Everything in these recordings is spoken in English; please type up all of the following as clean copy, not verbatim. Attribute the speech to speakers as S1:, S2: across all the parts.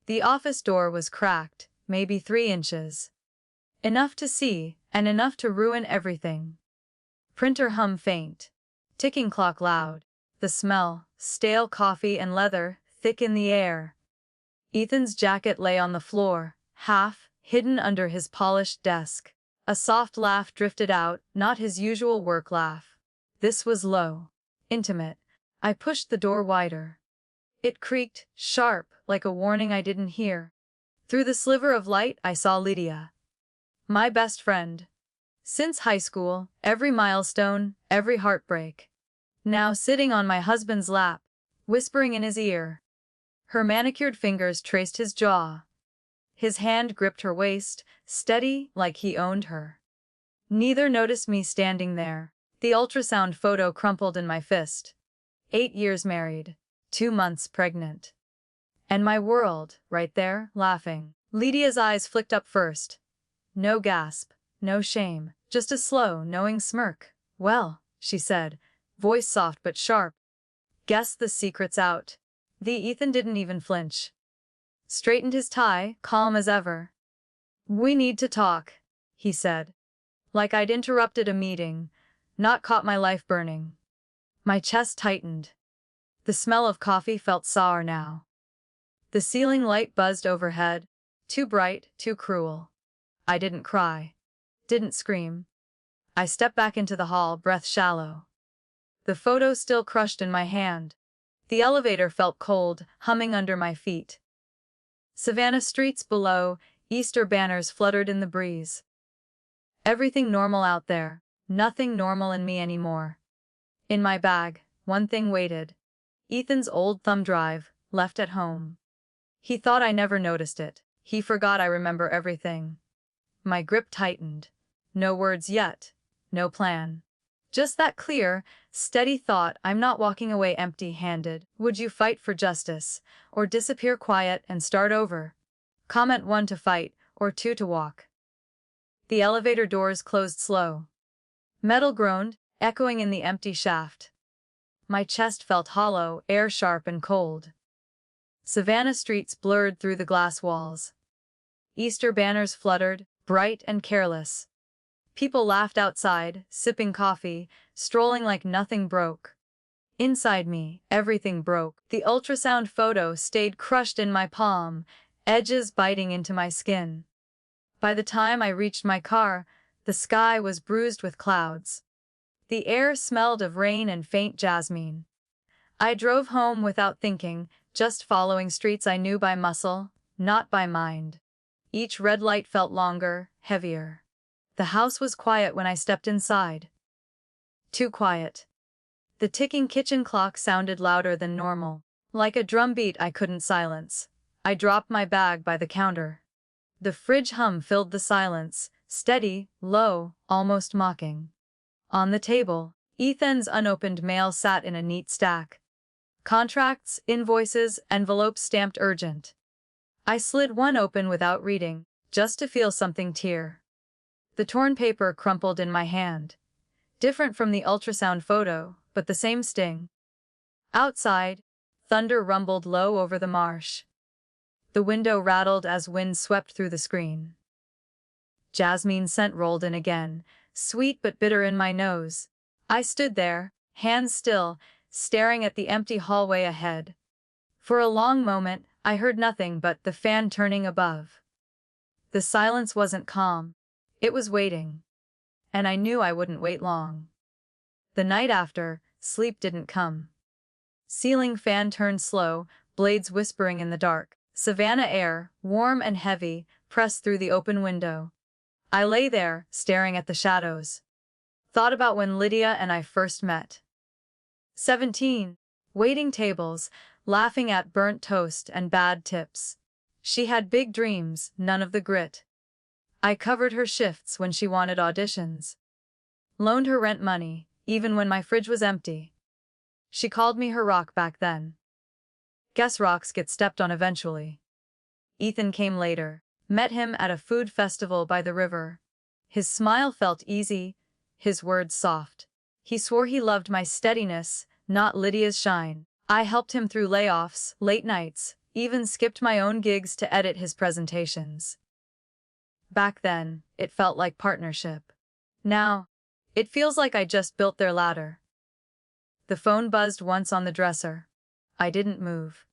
S1: The office door was cracked, maybe 3 inches. Enough to see, and enough to ruin everything. Printer hum faint. Ticking clock loud. The smell, stale coffee and leather, thick in the air. Ethan's jacket lay on the floor, half hidden under his polished desk. A soft laugh drifted out, not his usual work laugh. This was low. Intimate. I pushed the door wider. It creaked, sharp, like a warning I didn't hear. Through the sliver of light I saw Lydia. My best friend. Since high school, every milestone, every heartbreak. Now sitting on my husband's lap, whispering in his ear. Her manicured fingers traced his jaw. His hand gripped her waist, steady, like he owned her. Neither noticed me standing there. The ultrasound photo crumpled in my fist. 8 years married, 2 months pregnant. And my world, right there, laughing. Lydia's eyes flicked up first. No gasp, no shame, just a slow, knowing smirk. Well, she said, voice soft but sharp. Guess the secret's out. The Ethan didn't even flinch. Straightened his tie, calm as ever. We need to talk, he said. Like I'd interrupted a meeting, not caught my life burning. My chest tightened. The smell of coffee felt sour now. The ceiling light buzzed overhead, too bright, too cruel. I didn't cry. Didn't scream. I stepped back into the hall, breath shallow. The photo still crushed in my hand. The elevator felt cold, humming under my feet. Savannah streets below, Easter banners fluttered in the breeze. Everything normal out there, nothing normal in me anymore. In my bag, one thing waited. Ethan's old thumb drive, left at home. He thought I never noticed it. He forgot I remember everything. My grip tightened. No words yet. No plan. Just that clear, steady thought, I'm not walking away empty-handed. Would you fight for justice, or disappear quiet and start over? Comment 1 to fight, or 2 to walk. The elevator doors closed slow. Metal groaned, echoing in the empty shaft. My chest felt hollow, air sharp and cold. Savannah streets blurred through the glass walls. Easter banners fluttered, bright and careless. People laughed outside, sipping coffee, strolling like nothing broke. Inside me, everything broke. The ultrasound photo stayed crushed in my palm, edges biting into my skin. By the time I reached my car, the sky was bruised with clouds. The air smelled of rain and faint jasmine. I drove home without thinking, just following streets I knew by muscle, not by mind. Each red light felt longer, heavier. The house was quiet when I stepped inside. Too quiet. The ticking kitchen clock sounded louder than normal. Like a drumbeat I couldn't silence. I dropped my bag by the counter. The fridge hum filled the silence, steady, low, almost mocking. On the table, Ethan's unopened mail sat in a neat stack. Contracts, invoices, envelopes stamped urgent. I slid one open without reading, just to feel something tear. The torn paper crumpled in my hand. Different from the ultrasound photo, but the same sting. Outside, thunder rumbled low over the marsh. The window rattled as wind swept through the screen. Jasmine scent rolled in again, sweet but bitter in my nose. I stood there, hands still, staring at the empty hallway ahead. For a long moment, I heard nothing but the fan turning above. The silence wasn't calm. It was waiting. And I knew I wouldn't wait long. The night after, sleep didn't come. Ceiling fan turned slow, blades whispering in the dark. Savannah air, warm and heavy, pressed through the open window. I lay there, staring at the shadows. Thought about when Lydia and I first met. 17. Waiting tables, laughing at burnt toast and bad tips. She had big dreams, none of the grit. I covered her shifts when she wanted auditions. Loaned her rent money, even when my fridge was empty. She called me her rock back then. Guess rocks get stepped on eventually. Ethan came later. Met him at a food festival by the river. His smile felt easy, his words soft. He swore he loved my steadiness, not Lydia's shine. I helped him through layoffs, late nights, even skipped my own gigs to edit his presentations. Back then, it felt like partnership. Now, it feels like I just built their ladder. The phone buzzed once on the dresser. I didn't move.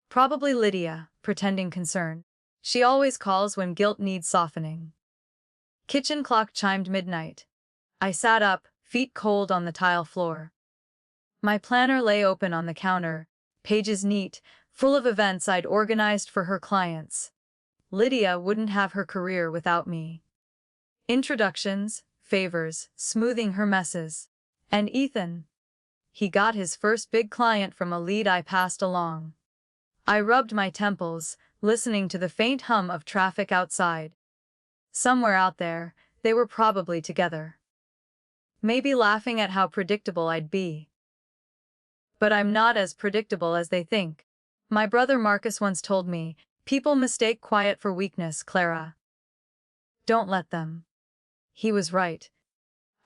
S1: Probably Lydia, pretending concern. She always calls when guilt needs softening. Kitchen clock chimed midnight. I sat up, feet cold on the tile floor. My planner lay open on the counter, pages neat, full of events I'd organized for her clients. Lydia wouldn't have her career without me. Introductions, favors, smoothing her messes. And Ethan. He got his first big client from a lead I passed along. I rubbed my temples, listening to the faint hum of traffic outside. Somewhere out there, they were probably together. Maybe laughing at how predictable I'd be. But I'm not as predictable as they think. My brother Marcus once told me, people mistake quiet for weakness, Clara. Don't let them. He was right.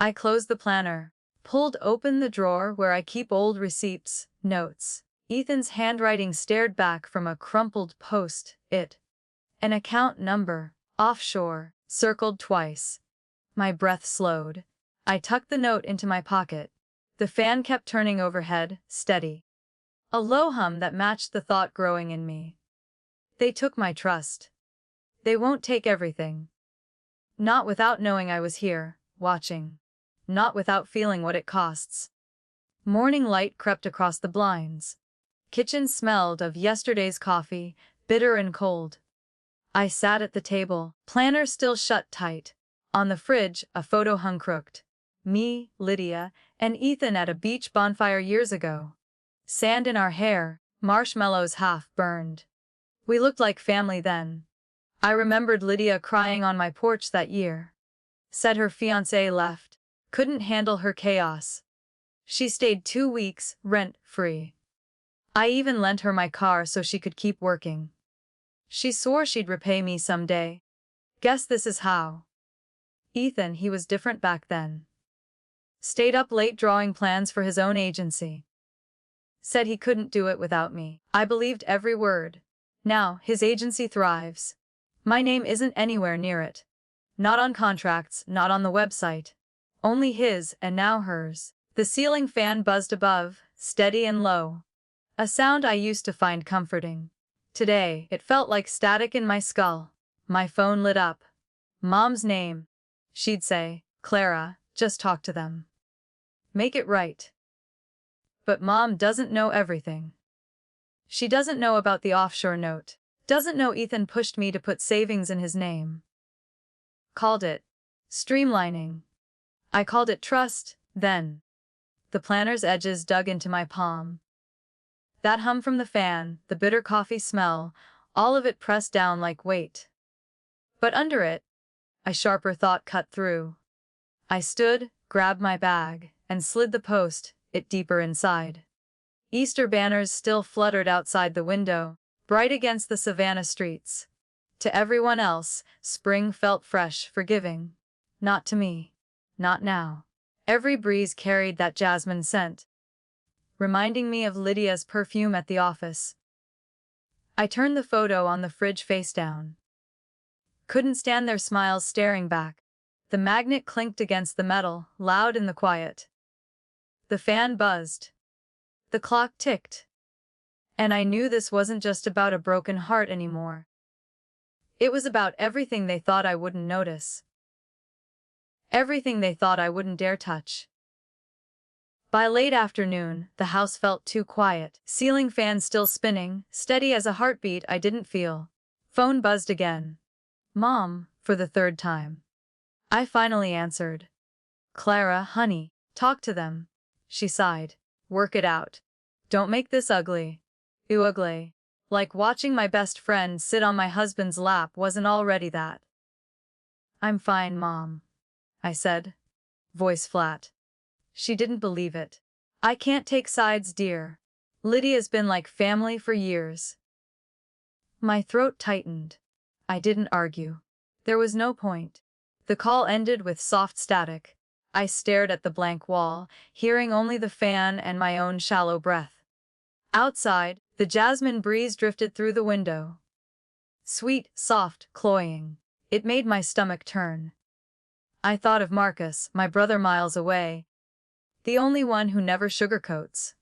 S1: I closed the planner, pulled open the drawer where I keep old receipts, notes. Ethan's handwriting stared back from a crumpled post-it. An account number, offshore, circled twice. My breath slowed. I tucked the note into my pocket. The fan kept turning overhead, steady. A low hum that matched the thought growing in me. They took my trust. They won't take everything. Not without knowing I was here, watching. Not without feeling what it costs. Morning light crept across the blinds. Kitchen smelled of yesterday's coffee, bitter and cold. I sat at the table, planner still shut tight. On the fridge, a photo hung crooked. Me, Lydia, and Ethan at a beach bonfire years ago. Sand in our hair, marshmallows half burned. We looked like family then. I remembered Lydia crying on my porch that year. Said her fiancé left. Couldn't handle her chaos. She stayed 2 weeks, rent-free. I even lent her my car so she could keep working. She swore she'd repay me someday. Guess this is how. Ethan, he was different back then. Stayed up late drawing plans for his own agency. Said he couldn't do it without me. I believed every word. Now, his agency thrives. My name isn't anywhere near it. Not on contracts, not on the website. Only his, and now hers. The ceiling fan buzzed above, steady and low. A sound I used to find comforting. Today, it felt like static in my skull. My phone lit up. Mom's name. She'd say, Clara, just talk to them. Make it right. But Mom doesn't know everything. She doesn't know about the offshore note. Doesn't know Ethan pushed me to put savings in his name. Called it streamlining. I called it trust, then. The planner's edges dug into my palm. That hum from the fan, the bitter coffee smell, all of it pressed down like weight. But under it, a sharper thought cut through. I stood, grabbed my bag, and slid the post-it deeper inside. Easter banners still fluttered outside the window, bright against the Savannah streets. To everyone else, spring felt fresh, forgiving. Not to me. Not now. Every breeze carried that jasmine scent, reminding me of Lydia's perfume at the office. I turned the photo on the fridge face down. Couldn't stand their smiles staring back. The magnet clinked against the metal, loud in the quiet. The fan buzzed. The clock ticked. And I knew this wasn't just about a broken heart anymore. It was about everything they thought I wouldn't notice. Everything they thought I wouldn't dare touch. By late afternoon, the house felt too quiet. Ceiling fan still spinning, steady as a heartbeat I didn't feel. Phone buzzed again. Mom, for the 3rd time. I finally answered. Clara, honey, talk to them. She sighed. Work it out. Don't make this ugly. Ew, ugly. Like watching my best friend sit on my husband's lap wasn't already that. I'm fine, Mom, I said, voice flat. She didn't believe it. I can't take sides, dear. Lydia's been like family for years. My throat tightened. I didn't argue. There was no point. The call ended with soft static. I stared at the blank wall, hearing only the fan and my own shallow breath. Outside, The jasmine breeze drifted through the window. Sweet, soft, cloying. It made my stomach turn. I thought of Marcus, my brother miles away, the only one who never sugarcoats.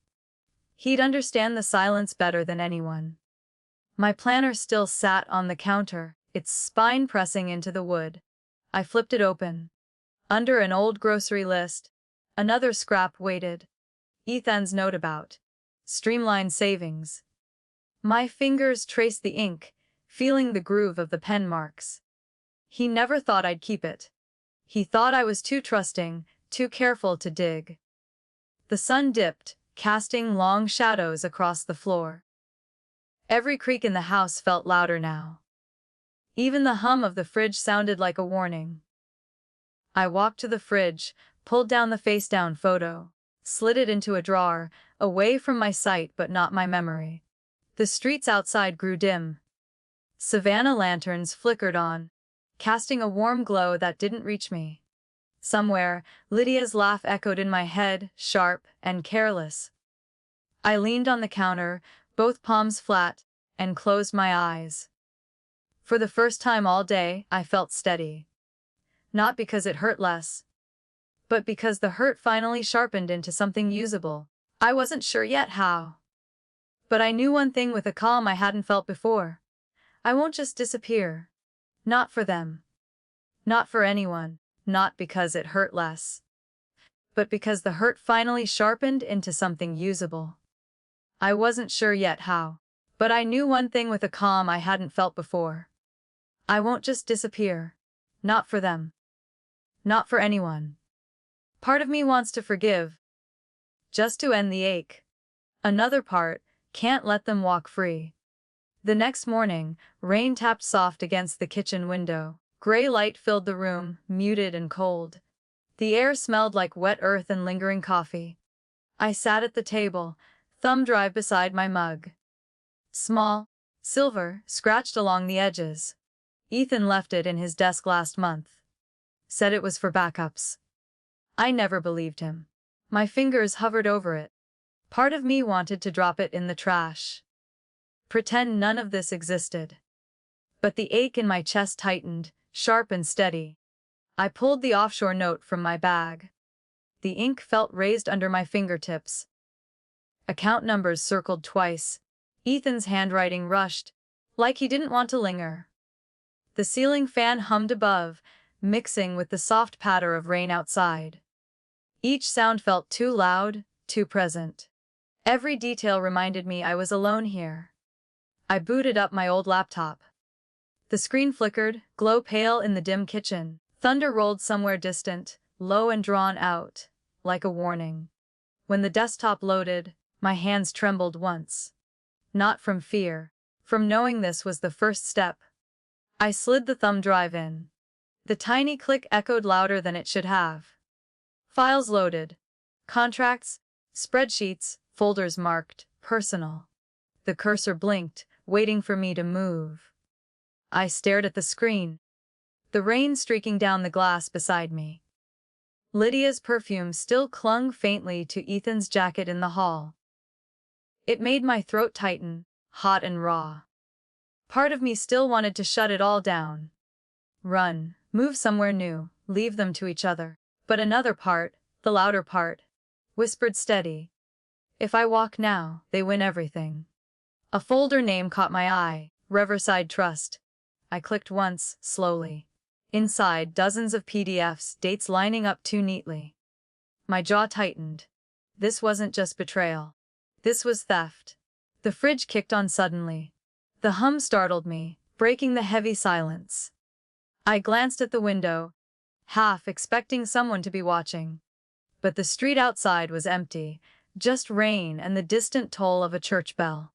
S1: He'd understand the silence better than anyone. My planner still sat on the counter, its spine pressing into the wood. I flipped it open. Under an old grocery list, another scrap waited. Ethan's note about streamlined savings. My fingers traced the ink, feeling the groove of the pen marks. He never thought I'd keep it. He thought I was too trusting, too careful to dig. The sun dipped, casting long shadows across the floor. Every creak in the house felt louder now. Even the hum of the fridge sounded like a warning. I walked to the fridge, pulled down the face-down photo, slid it into a drawer, away from my sight but not my memory. The streets outside grew dim. Savannah lanterns flickered on, casting a warm glow that didn't reach me. Somewhere, Lydia's laugh echoed in my head, sharp and careless. I leaned on the counter, both palms flat, and closed my eyes. For the first time all day, I felt steady. Not because it hurt less, but because the hurt finally sharpened into something usable. I wasn't sure yet how. But I knew one thing with a calm I hadn't felt before. I won't just disappear. Not for them. Not for anyone. Not because it hurt less, but because the hurt finally sharpened into something usable. I wasn't sure yet how, but I knew one thing with a calm I hadn't felt before. I won't just disappear. Not for them. Not for anyone. Part of me wants to forgive, just to end the ache. Another part can't let them walk free. The next morning, rain tapped soft against the kitchen window. Gray light filled the room, muted and cold. The air smelled like wet earth and lingering coffee. I sat at the table, thumb drive beside my mug. Small, silver, scratched along the edges. Ethan left it in his desk last month. Said it was for backups. I never believed him. My fingers hovered over it. Part of me wanted to drop it in the trash. Pretend none of this existed. But the ache in my chest tightened, sharp and steady. I pulled the offshore note from my bag. The ink felt raised under my fingertips. Account numbers circled twice. Ethan's handwriting rushed, like he didn't want to linger. The ceiling fan hummed above, mixing with the soft patter of rain outside. Each sound felt too loud, too present. Every detail reminded me I was alone here. I booted up my old laptop. The screen flickered, glow pale in the dim kitchen. Thunder rolled somewhere distant, low and drawn out, like a warning. When the desktop loaded, my hands trembled once. Not from fear, from knowing this was the first step. I slid the thumb drive in. The tiny click echoed louder than it should have. Files loaded. Contracts, spreadsheets, folders marked personal. The cursor blinked, waiting for me to move. I stared at the screen, the rain streaking down the glass beside me. Lydia's perfume still clung faintly to Ethan's jacket in the hall. It made my throat tighten, hot and raw. Part of me still wanted to shut it all down. Run, move somewhere new, leave them to each other. But another part, the louder part, whispered steady. If I walk now, they win everything. A folder name caught my eye, Riverside Trust. I clicked once, slowly. Inside, dozens of PDFs, dates lining up too neatly. My jaw tightened. This wasn't just betrayal. This was theft. The fridge kicked on suddenly. The hum startled me, breaking the heavy silence. I glanced at the window, half expecting someone to be watching. But the street outside was empty, just rain and the distant toll of a church bell.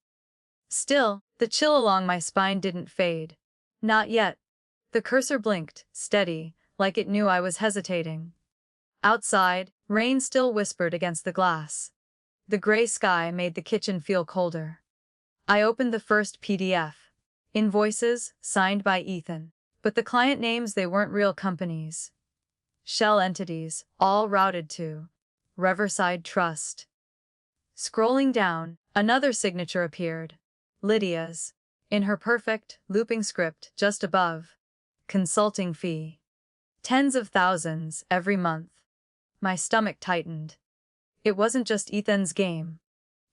S1: Still, the chill along my spine didn't fade. Not yet. The cursor blinked, steady, like it knew I was hesitating. Outside, rain still whispered against the glass. The gray sky made the kitchen feel colder. I opened the first PDF. Invoices, signed by Ethan. But the client names, they weren't real companies. Shell entities, all routed to Riverside Trust. Scrolling down, Another signature appeared. Lydia's. In her perfect, looping script just above. Consulting fee. Tens of thousands every month. My stomach tightened. It wasn't just Ethan's game.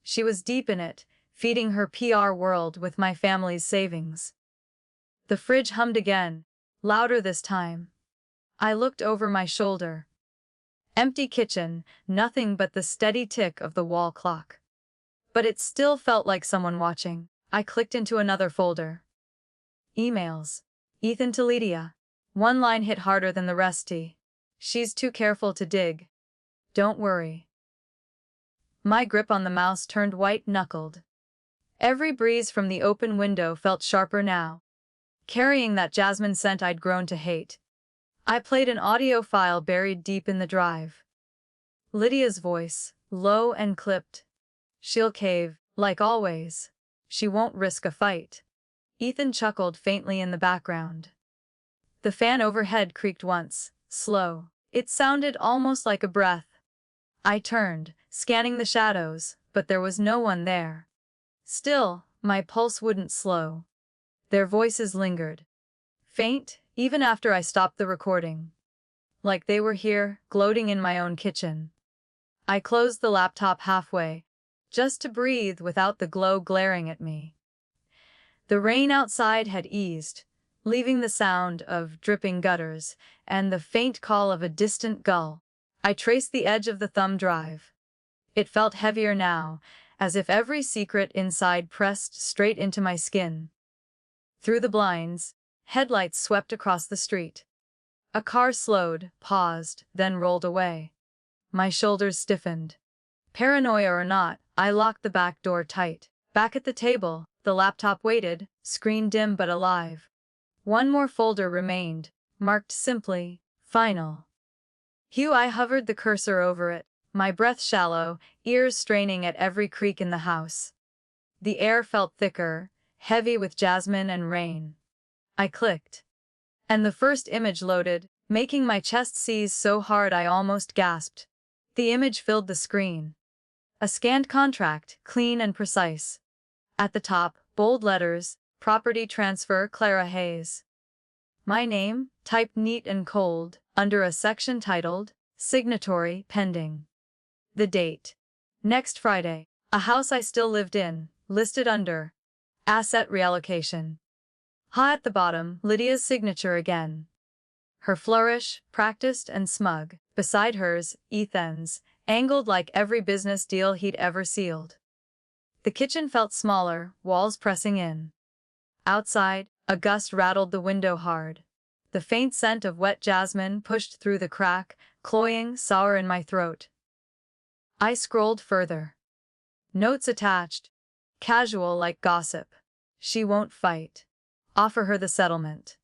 S1: She was deep in it, feeding her PR world with my family's savings. The fridge hummed again, louder this time. I looked over my shoulder. Empty kitchen, nothing but the steady tick of the wall clock. But it still felt like someone watching. I clicked into another folder. Emails. Ethan to Lydia. One line hit harder than the rest. She's too careful to dig. Don't worry. My grip on the mouse turned white-knuckled. Every breeze from the open window felt sharper now, carrying that jasmine scent I'd grown to hate. I played an audio file buried deep in the drive. Lydia's voice, low and clipped. She'll cave, like always. She won't risk a fight. Ethan chuckled faintly in the background. The fan overhead creaked once, slow. It sounded almost like a breath. I turned, scanning the shadows, but there was no one there. Still, my pulse wouldn't slow. Their voices lingered. Faint, even after I stopped the recording. Like they were here, gloating in my own kitchen. I closed the laptop halfway, just to breathe without the glow glaring at me. The rain outside had eased, leaving the sound of dripping gutters and the faint call of a distant gull. I traced the edge of the thumb drive. It felt heavier now, as if every secret inside pressed straight into my skin. Through the blinds, headlights swept across the street. A car slowed, paused, then rolled away. My shoulders stiffened. Paranoia or not, I locked the back door tight. Back at the table, the laptop waited, screen dim but alive. One more folder remained, marked simply, Final. I hovered the cursor over it, my breath shallow, ears straining at every creak in the house. The air felt thicker, heavy with jasmine and rain. I clicked. And the first image loaded, making my chest seize so hard I almost gasped. The image filled the screen. A scanned contract, clean and precise. At the top, bold letters, property transfer Clara Hayes. My name, typed neat and cold, under a section titled, Signatory Pending. The date. Next Friday. A house I still lived in, listed under, Asset Reallocation. At the bottom, Lydia's signature again. Her flourish, practiced and smug. Beside hers, Ethan's, angled like every business deal he'd ever sealed. The kitchen felt smaller, walls pressing in. Outside, a gust rattled the window hard. The faint scent of wet jasmine pushed through the crack, cloying, sour in my throat. I scrolled further. Notes attached. Casual like gossip. She won't fight. Offer her the settlement.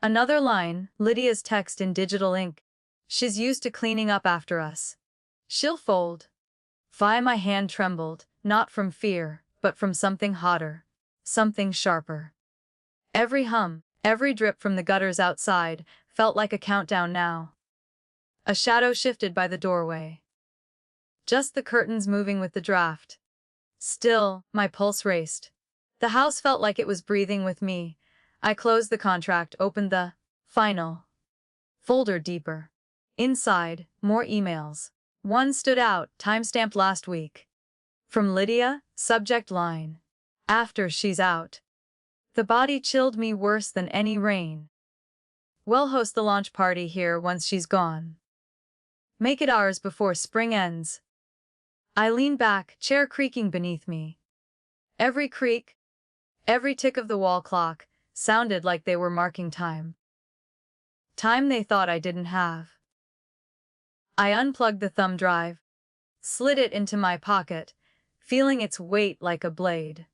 S1: Another line, Lydia's text in digital ink. She's used to cleaning up after us. She'll fold. My hand trembled, not from fear, but from something hotter. Something sharper. Every hum, every drip from the gutters outside, felt like a countdown now. A shadow shifted by the doorway. Just the curtains moving with the draft. Still, my pulse raced. The house felt like it was breathing with me. I closed the contract, opened the Final folder deeper. Inside, more emails. One stood out, timestamped last week. From Lydia, subject line. After she's out. The body chilled me worse than any rain. We'll host the launch party here once she's gone. Make it ours before spring ends. I leaned back, chair creaking beneath me. Every creak, every tick of the wall clock, sounded like they were marking time. Time they thought I didn't have. I unplugged the thumb drive, slid it into my pocket, feeling its weight like a blade.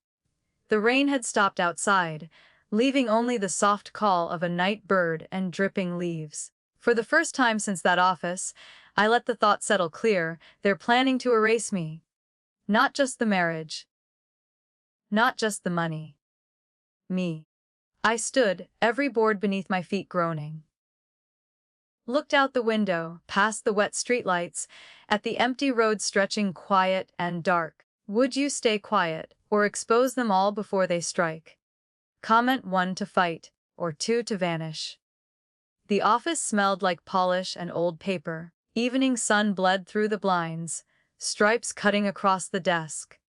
S1: The rain had stopped outside, leaving only the soft call of a night bird and dripping leaves. For the first time since that office, I let the thought settle clear, they're planning to erase me. Not just the marriage. Not just the money. Me. I stood, every board beneath my feet groaning. Looked out the window, past the wet streetlights, at the empty road stretching quiet and dark. Would you stay quiet, or expose them all before they strike? Comment 1 to fight, or 2 to vanish. The office smelled like polish and old paper. Evening sun bled through the blinds, stripes cutting across the desk.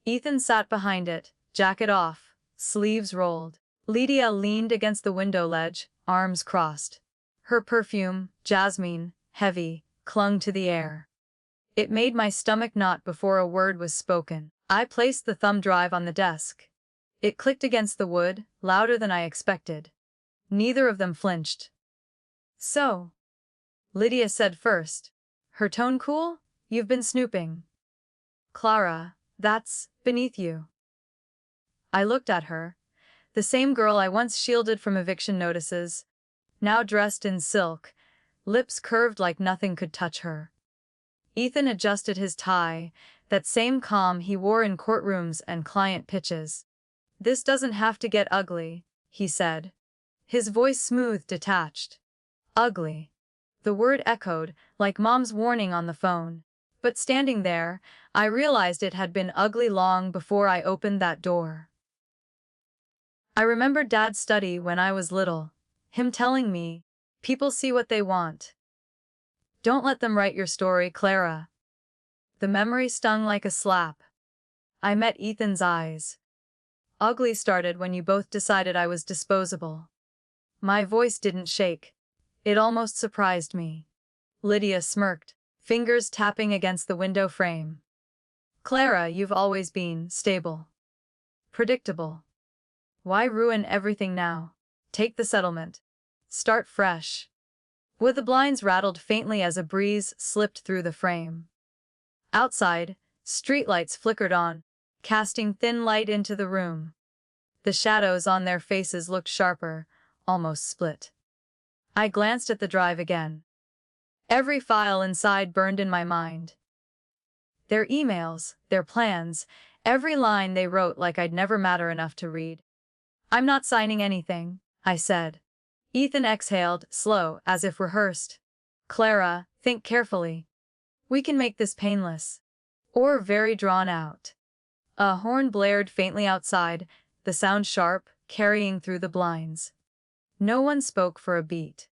S1: Ethan sat behind it, jacket off, sleeves rolled. Lydia leaned against the window ledge, arms crossed. Her perfume, jasmine, heavy, clung to the air. It made my stomach knot before a word was spoken. I placed the thumb drive on the desk. It clicked against the wood, louder than I expected. Neither of them flinched. So, Lydia said first. Her tone cool? You've been snooping. Clara, that's beneath you. I looked at her. The same girl I once shielded from eviction notices, now dressed in silk, lips curved like nothing could touch her. Ethan adjusted his tie, that same calm he wore in courtrooms and client pitches. This doesn't have to get ugly, he said. His voice smooth, detached. Ugly. The word echoed, like Mom's warning on the phone. But standing there, I realized it had been ugly long before I opened that door. I remembered Dad's study when I was little. Him telling me, people see what they want. Don't let them write your story, Clara. The memory stung like a slap. I met Ethan's eyes. Ugly started when you both decided I was disposable. My voice didn't shake. It almost surprised me. Lydia smirked, fingers tapping against the window frame. Clara, you've always been stable. Predictable. Why ruin everything now? Take the settlement. Start fresh. With the blinds rattled faintly as a breeze slipped through the frame. Outside, streetlights flickered on, casting thin light into the room. The shadows on their faces looked sharper, almost split. I glanced at the drive again. Every file inside burned in my mind. Their emails, their plans, every line they wrote like I'd never matter enough to read. I'm not signing anything, I said. Ethan exhaled, slow, as if rehearsed. Clara, think carefully. We can make this painless. Or very drawn out. A horn blared faintly outside, the sound sharp, carrying through the blinds. No one spoke for a beat.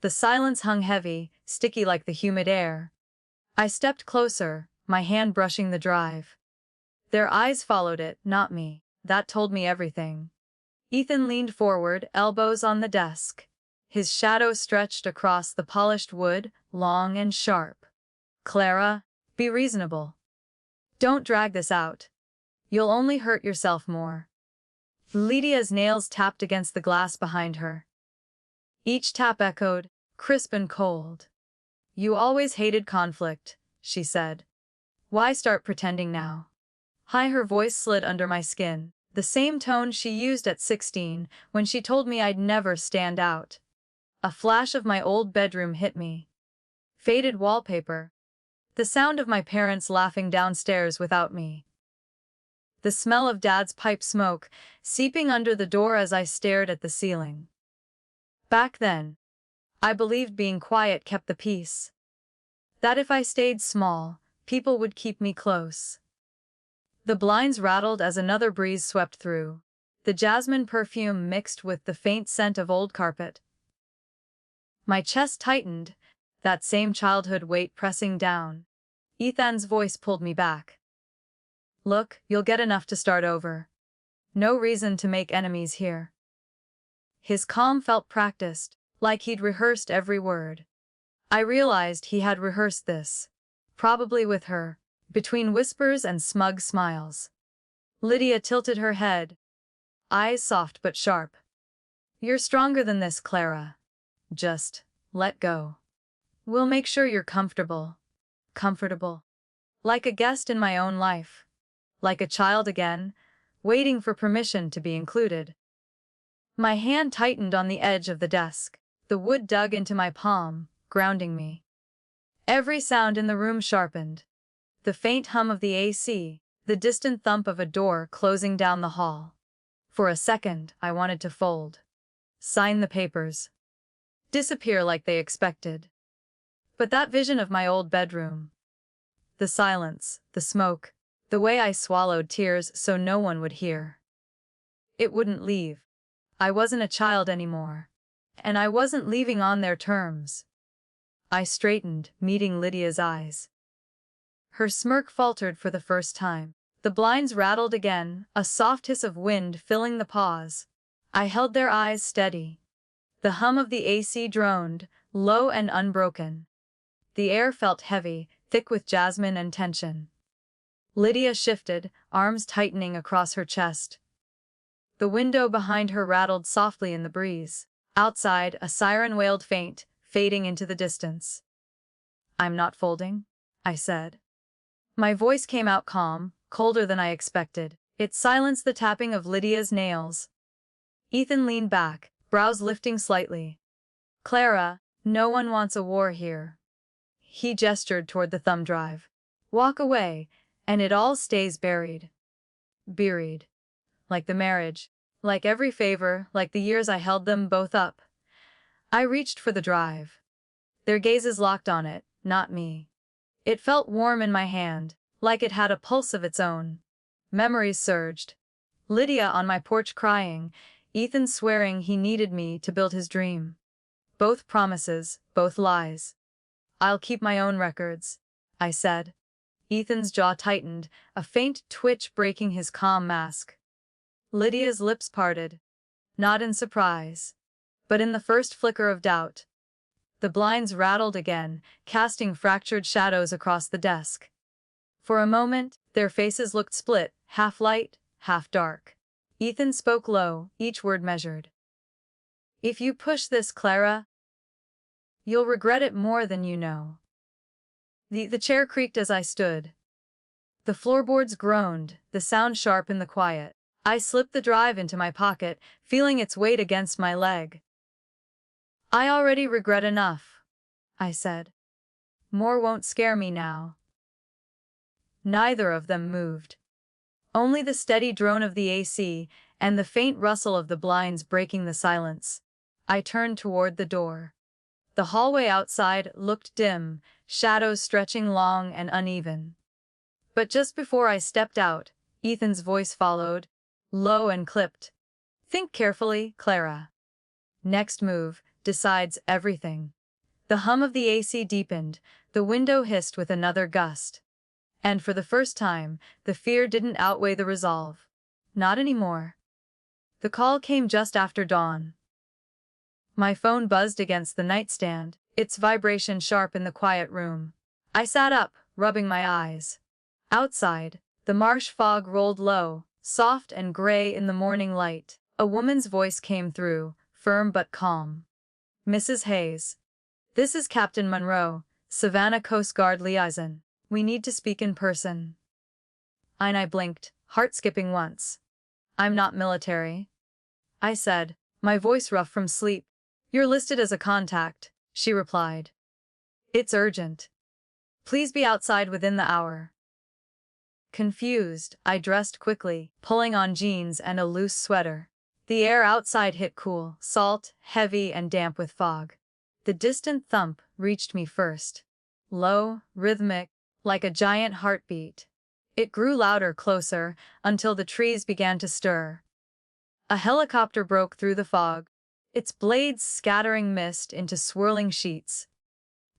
S1: The silence hung heavy, sticky like the humid air. I stepped closer, my hand brushing the drive. Their eyes followed it, not me. That told me everything. Ethan leaned forward, elbows on the desk. His shadow stretched across the polished wood, long and sharp. Clara, be reasonable. Don't drag this out. You'll only hurt yourself more. Lydia's nails tapped against the glass behind her. Each tap echoed, crisp and cold. You always hated conflict, she said. Why start pretending now? Her voice slid under my skin, the same tone she used at 16 when she told me I'd never stand out. A flash of my old bedroom hit me. Faded wallpaper. The sound of my parents laughing downstairs without me. The smell of Dad's pipe smoke seeping under the door as I stared at the ceiling. Back then, I believed being quiet kept the peace. That if I stayed small, people would keep me close. The blinds rattled as another breeze swept through. The jasmine perfume mixed with the faint scent of old carpet. My chest tightened, that same childhood weight pressing down. Ethan's voice pulled me back. Look, you'll get enough to start over. No reason to make enemies here. His calm felt practiced, like he'd rehearsed every word. I realized he had rehearsed this. Probably with her, between whispers and smug smiles. Lydia tilted her head. Eyes soft but sharp. You're stronger than this, Clara. Just let go. We'll make sure you're comfortable. Comfortable. Like a guest in my own life. Like a child again, waiting for permission to be included. My hand tightened on the edge of the desk. The wood dug into my palm, grounding me. Every sound in the room sharpened. The faint hum of the AC, the distant thump of a door closing down the hall. For a second, I wanted to fold. Sign the papers. Disappear like they expected. But that vision of my old bedroom. The silence, the smoke, The way I swallowed tears so no one would hear. It wouldn't leave. I wasn't a child anymore. And I wasn't leaving on their terms. I straightened, meeting Lydia's eyes. Her smirk faltered for the first time. The blinds rattled again, a soft hiss of wind filling the pause. I held their eyes steady. The hum of the AC droned, low and unbroken. The air felt heavy, thick with jasmine and tension. Lydia shifted, arms tightening across her chest. The window behind her rattled softly in the breeze. Outside, a siren wailed faint, fading into the distance. "I'm not folding," I said. My voice came out calm, colder than I expected. It silenced the tapping of Lydia's nails. Ethan leaned back, brows lifting slightly. "Clara, no one wants a war here." He gestured toward the thumb drive. "Walk away, and it all stays buried." Buried. Like the marriage. Like every favor, like the years I held them both up. I reached for the drive. Their gazes locked on it, not me. It felt warm in my hand, like it had a pulse of its own. Memories surged. Lydia on my porch crying, Ethan swearing he needed me to build his dream. Both promises, both lies. "I'll keep my own records," I said. Ethan's jaw tightened, a faint twitch breaking his calm mask. Lydia's lips parted. Not in surprise, but in the first flicker of doubt. The blinds rattled again, casting fractured shadows across the desk. For a moment, their faces looked split, half light, half dark. Ethan spoke low, each word measured. "If you push this, Clara, you'll regret it more than you know." The chair creaked as I stood. The floorboards groaned, the sound sharp in the quiet. I slipped the drive into my pocket, feeling its weight against my leg. "I already regret enough," I said. "More won't scare me now." Neither of them moved. Only the steady drone of the AC and the faint rustle of the blinds breaking the silence. I turned toward the door. The hallway outside looked dim, shadows stretching long and uneven. But just before I stepped out, Ethan's voice followed, low and clipped. "Think carefully, Clara. Next move decides everything." The hum of the AC deepened, the window hissed with another gust. And for the first time, the fear didn't outweigh the resolve. Not anymore. The call came just after dawn. My phone buzzed against the nightstand, its vibration sharp in the quiet room. I sat up, rubbing my eyes. Outside, the marsh fog rolled low, soft and gray in the morning light. A woman's voice came through, firm but calm. "Mrs. Hayes. This is Captain Monroe, Savannah Coast Guard Liaison. We need to speak in person." I blinked, heart skipping once. "I'm not military," I said, my voice rough from sleep. "You're listed as a contact," she replied. "It's urgent. Please be outside within the hour." Confused, I dressed quickly, pulling on jeans and a loose sweater. The air outside hit cool, salt, heavy and damp with fog. The distant thump reached me first. Low, rhythmic, like a giant heartbeat. It grew louder, closer, until the trees began to stir. A helicopter broke through the fog, its blades scattering mist into swirling sheets.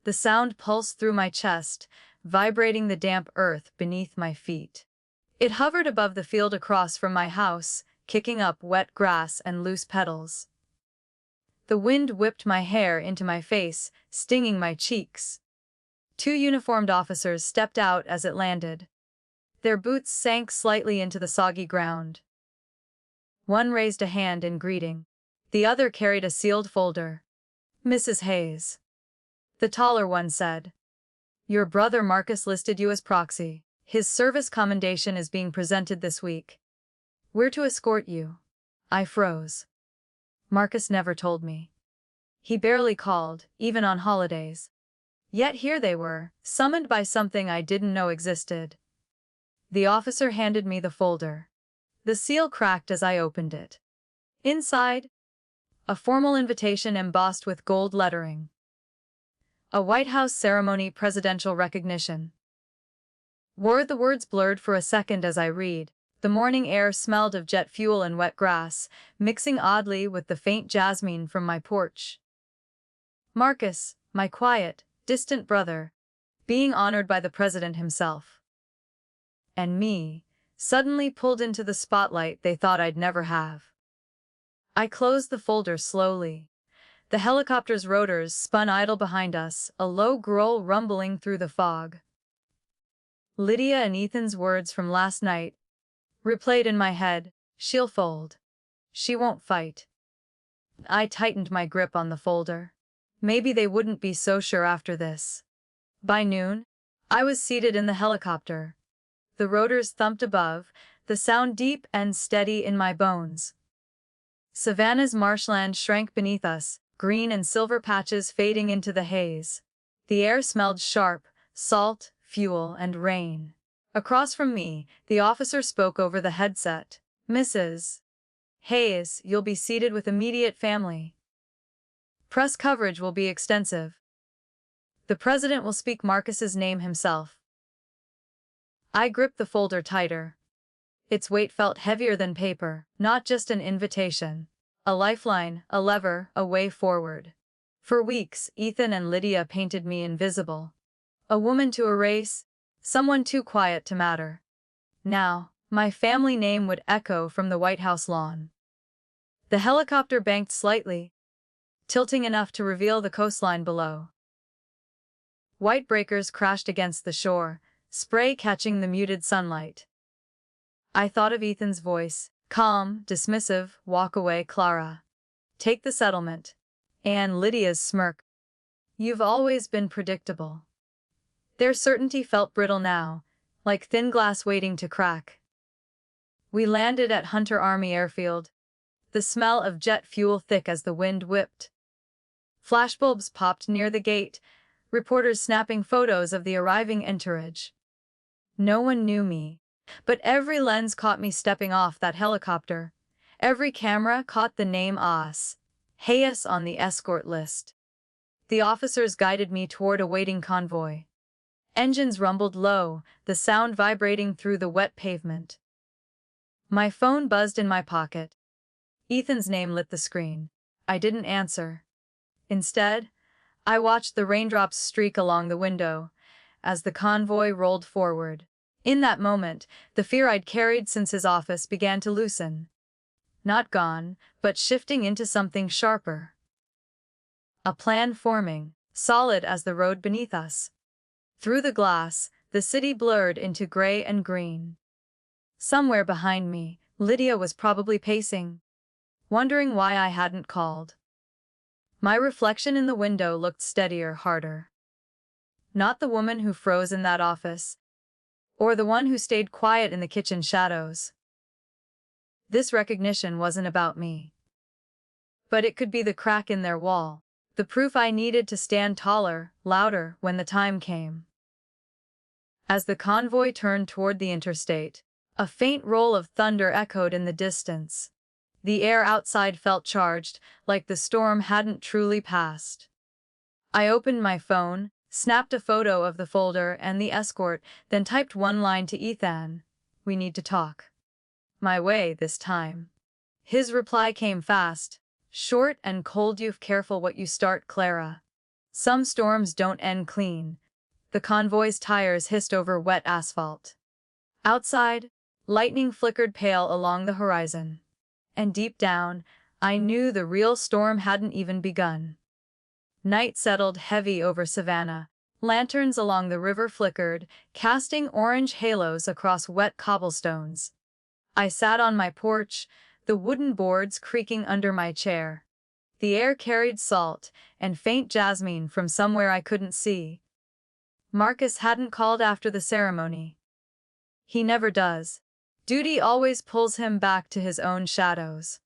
S1: The sound pulsed through my chest, vibrating the damp earth beneath my feet. It hovered above the field across from my house, kicking up wet grass and loose petals. The wind whipped my hair into my face, stinging my cheeks. Two uniformed officers stepped out as it landed. Their boots sank slightly into the soggy ground. One raised a hand in greeting. The other carried a sealed folder. "Mrs. Hayes," the taller one said. "Your brother Marcus listed you as proxy. His service commendation is being presented this week. We're to escort you." I froze. Marcus never told me. He barely called, even on holidays. Yet here they were, summoned by something I didn't know existed. The officer handed me the folder. The seal cracked as I opened it. Inside, a formal invitation embossed with gold lettering. A White House ceremony, presidential recognition. Were the words blurred for a second as I read. The morning air smelled of jet fuel and wet grass, mixing oddly with the faint jasmine from my porch. Marcus, my quiet, distant brother, being honored by the president himself. And me, suddenly pulled into the spotlight they thought I'd never have. I closed the folder slowly. The helicopter's rotors spun idle behind us, a low growl rumbling through the fog. Lydia and Ethan's words from last night replayed in my head. She'll fold. She won't fight. I tightened my grip on the folder. Maybe they wouldn't be so sure after this. By noon, I was seated in the helicopter. The rotors thumped above, the sound deep and steady in my bones. Savannah's marshland shrank beneath us, green and silver patches fading into the haze. The air smelled sharp, salt, fuel, and rain. Across from me, the officer spoke over the headset. "Mrs. Hayes, you'll be seated with immediate family. Press coverage will be extensive. The president will speak Marcus's name himself." I gripped the folder tighter. Its weight felt heavier than paper, not just an invitation. A lifeline, a lever, a way forward. For weeks, Ethan and Lydia painted me invisible. A woman to erase, someone too quiet to matter. Now, my family name would echo from the White House lawn. The helicopter banked slightly, tilting enough to reveal the coastline below. White breakers crashed against the shore, spray catching the muted sunlight. I thought of Ethan's voice, calm, dismissive, "Walk away, Clara. Take the settlement." And Lydia's smirk, "You've always been predictable." Their certainty felt brittle now, like thin glass waiting to crack. We landed at Hunter Army Airfield, the smell of jet fuel thick as the wind whipped. Flashbulbs popped near the gate, reporters snapping photos of the arriving entourage. No one knew me, but every lens caught me stepping off that helicopter. Every camera caught the name Hayes on the escort list. The officers guided me toward a waiting convoy. Engines rumbled low, the sound vibrating through the wet pavement. My phone buzzed in my pocket. Ethan's name lit the screen. I didn't answer. Instead, I watched the raindrops streak along the window as the convoy rolled forward. In that moment, the fear I'd carried since his office began to loosen. Not gone, but shifting into something sharper. A plan forming, solid as the road beneath us. Through the glass, the city blurred into gray and green. Somewhere behind me, Lydia was probably pacing, wondering why I hadn't called. My reflection in the window looked steadier, harder. Not the woman who froze in that office, or the one who stayed quiet in the kitchen shadows. This recognition wasn't about me. But it could be the crack in their wall, the proof I needed to stand taller, louder, when the time came. As the convoy turned toward the interstate, a faint roll of thunder echoed in the distance. The air outside felt charged, like the storm hadn't truly passed. I opened my phone, snapped a photo of the folder and the escort, then typed one line to Ethan. "We need to talk. My way this time." His reply came fast, short and cold. "You've careful what you start, Clara. Some storms don't end clean." The convoy's tires hissed over wet asphalt. Outside, lightning flickered pale along the horizon. And deep down, I knew the real storm hadn't even begun. Night settled heavy over Savannah. Lanterns along the river flickered, casting orange halos across wet cobblestones. I sat on my porch, the wooden boards creaking under my chair. The air carried salt and faint jasmine from somewhere I couldn't see. Marcus hadn't called after the ceremony. He never does. Duty always pulls him back to his own shadows.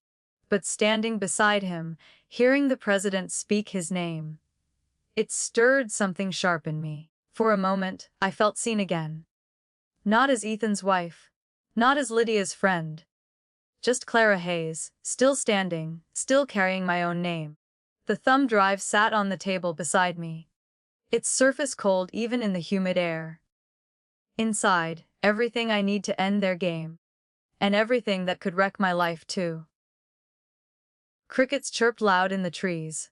S1: But standing beside him, hearing the president speak his name, it stirred something sharp in me. For a moment, I felt seen again. Not as Ethan's wife, not as Lydia's friend. Just Clara Hayes, still standing, still carrying my own name. The thumb drive sat on the table beside me, its surface cold even in the humid air. Inside, everything I need to end their game. And everything that could wreck my life too. Crickets chirped loud in the trees.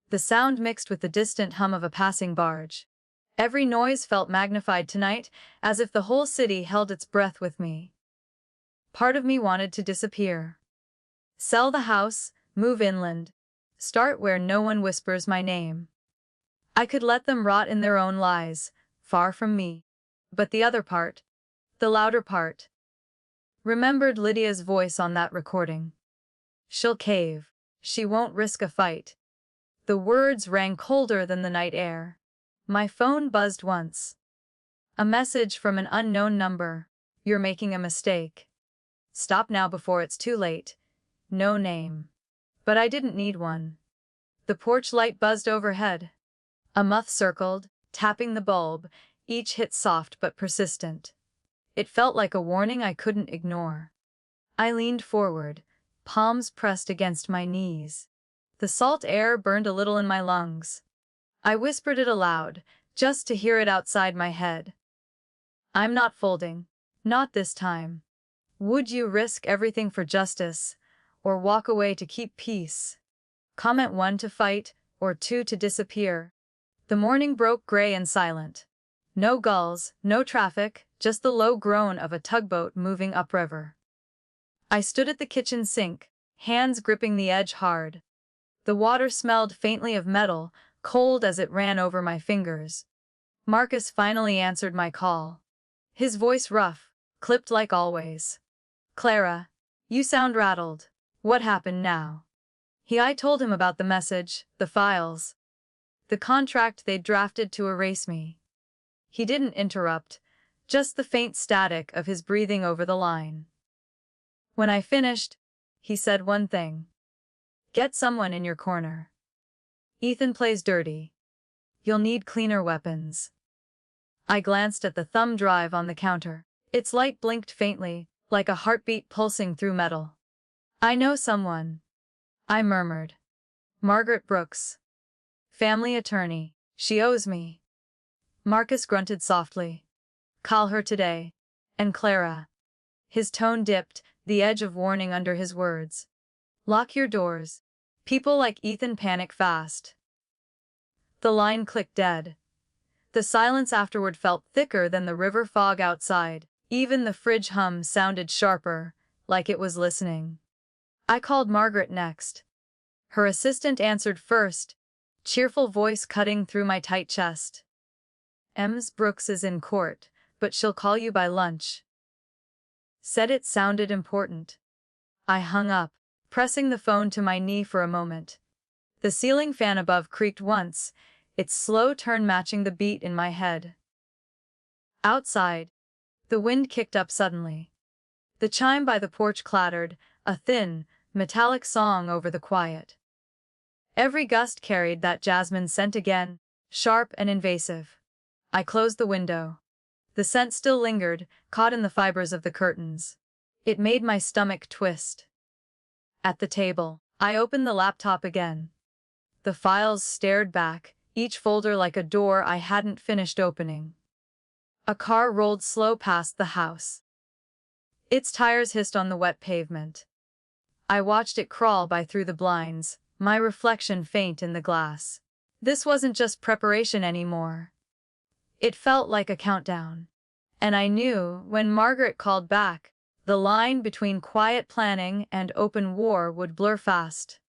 S1: The sound mixed with the distant hum of a passing barge. Every noise felt magnified tonight, as if the whole city held its breath with me. Part of me wanted to disappear. Sell the house, move inland, start where no one whispers my name. I could let them rot in their own lies, far from me. But the other part, the louder part, remembered Lydia's voice on that recording. She'll cave. She won't risk a fight. The words rang colder than the night air. My phone buzzed once. A message from an unknown number. You're making a mistake. Stop now before it's too late. No name. But I didn't need one. The porch light buzzed overhead. A moth circled, tapping the bulb, each hit soft but persistent. It felt like a warning I couldn't ignore. I leaned forward, palms pressed against my knees. The salt air burned a little in my lungs. I whispered it aloud, just to hear it outside my head. I'm not folding. Not this time. Would you risk everything for justice, or walk away to keep peace? Comment 1 to fight, or 2 to disappear. The morning broke gray and silent. No gulls, no traffic, just the low groan of a tugboat moving upriver. I stood at the kitchen sink, hands gripping the edge hard. The water smelled faintly of metal, cold as it ran over my fingers. Marcus finally answered my call. His voice rough, clipped like always. Clara, you sound rattled. What happened now? I told him about the message, the files, the contract they'd drafted to erase me. He didn't interrupt, just the faint static of his breathing over the line. When I finished, he said one thing. Get someone in your corner. Ethan plays dirty. You'll need cleaner weapons. I glanced at the thumb drive on the counter. Its light blinked faintly, like a heartbeat pulsing through metal. I know someone, I murmured. Margaret Brooks. Family attorney. She owes me. Marcus grunted softly. Call her today. And Clara. His tone dipped, the edge of warning under his words. Lock your doors. People like Ethan panic fast. The line clicked dead. The silence afterward felt thicker than the river fog outside. Even the fridge hum sounded sharper, like it was listening. I called Margaret next. Her assistant answered first, cheerful voice cutting through my tight chest. Ms. Brooks is in court, but she'll call you by lunch. Said it sounded important. I hung up, pressing the phone to my knee for a moment. The ceiling fan above creaked once, its slow turn matching the beat in my head. Outside, the wind kicked up suddenly. The chime by the porch clattered, a thin, metallic song over the quiet. Every gust carried that jasmine scent again, sharp and invasive. I closed the window. The scent still lingered, caught in the fibers of the curtains. It made my stomach twist. At the table, I opened the laptop again. The files stared back, each folder like a door I hadn't finished opening. A car rolled slow past the house. Its tires hissed on the wet pavement. I watched it crawl by through the blinds, my reflection faint in the glass. This wasn't just preparation anymore. It felt like a countdown. And I knew, when Margaret called back, the line between quiet planning and open war would blur fast.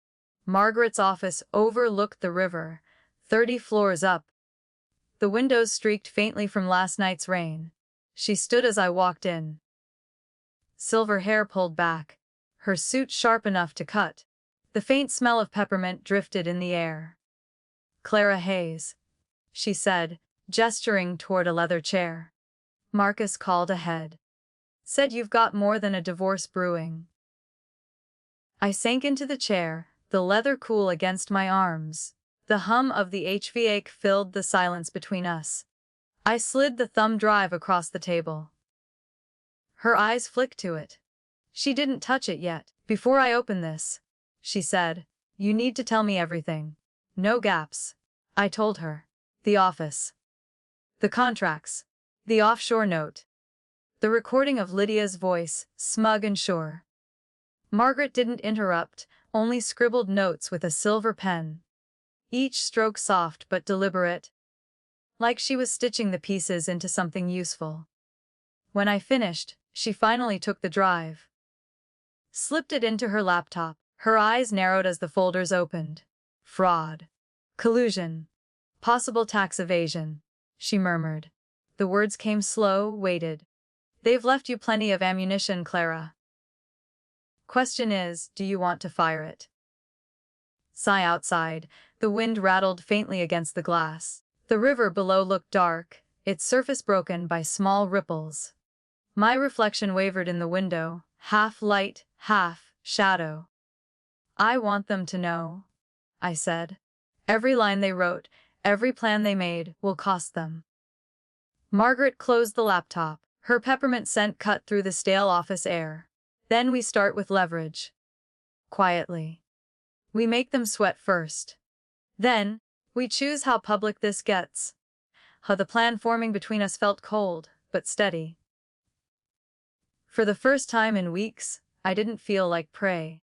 S1: Margaret's office overlooked the river, 30 floors up. The windows streaked faintly from last night's rain. She stood as I walked in. Silver hair pulled back, her suit sharp enough to cut. The faint smell of peppermint drifted in the air. Clara Hayes, she said, gesturing toward a leather chair. Marcus called ahead. Said you've got more than a divorce brewing. I sank into the chair, the leather cool against my arms. The hum of the HVAC filled the silence between us. I slid the thumb drive across the table. Her eyes flicked to it. She didn't touch it yet. Before I open this, she said, you need to tell me everything. No gaps. I told her. The office. The contracts. The offshore note. The recording of Lydia's voice, smug and sure. Margaret didn't interrupt, only scribbled notes with a silver pen. Each stroke soft but deliberate, like she was stitching the pieces into something useful. When I finished, she finally took the drive. Slipped it into her laptop. Her eyes narrowed as the folders opened. Fraud. Collusion. Possible tax evasion, she murmured. The words came slow, weighted. They've left you plenty of ammunition, Clara. Question is, do you want to fire it? Sigh outside. The wind rattled faintly against the glass. The river below looked dark, its surface broken by small ripples. My reflection wavered in the window, half light, half shadow. I want them to know, I said. Every line they wrote, every plan they made, will cost them. Margaret closed the laptop. Her peppermint scent cut through the stale office air. Then we start with leverage. Quietly. We make them sweat first. Then, we choose how public this gets. How the plan forming between us felt cold, but steady. For the first time in weeks, I didn't feel like prey.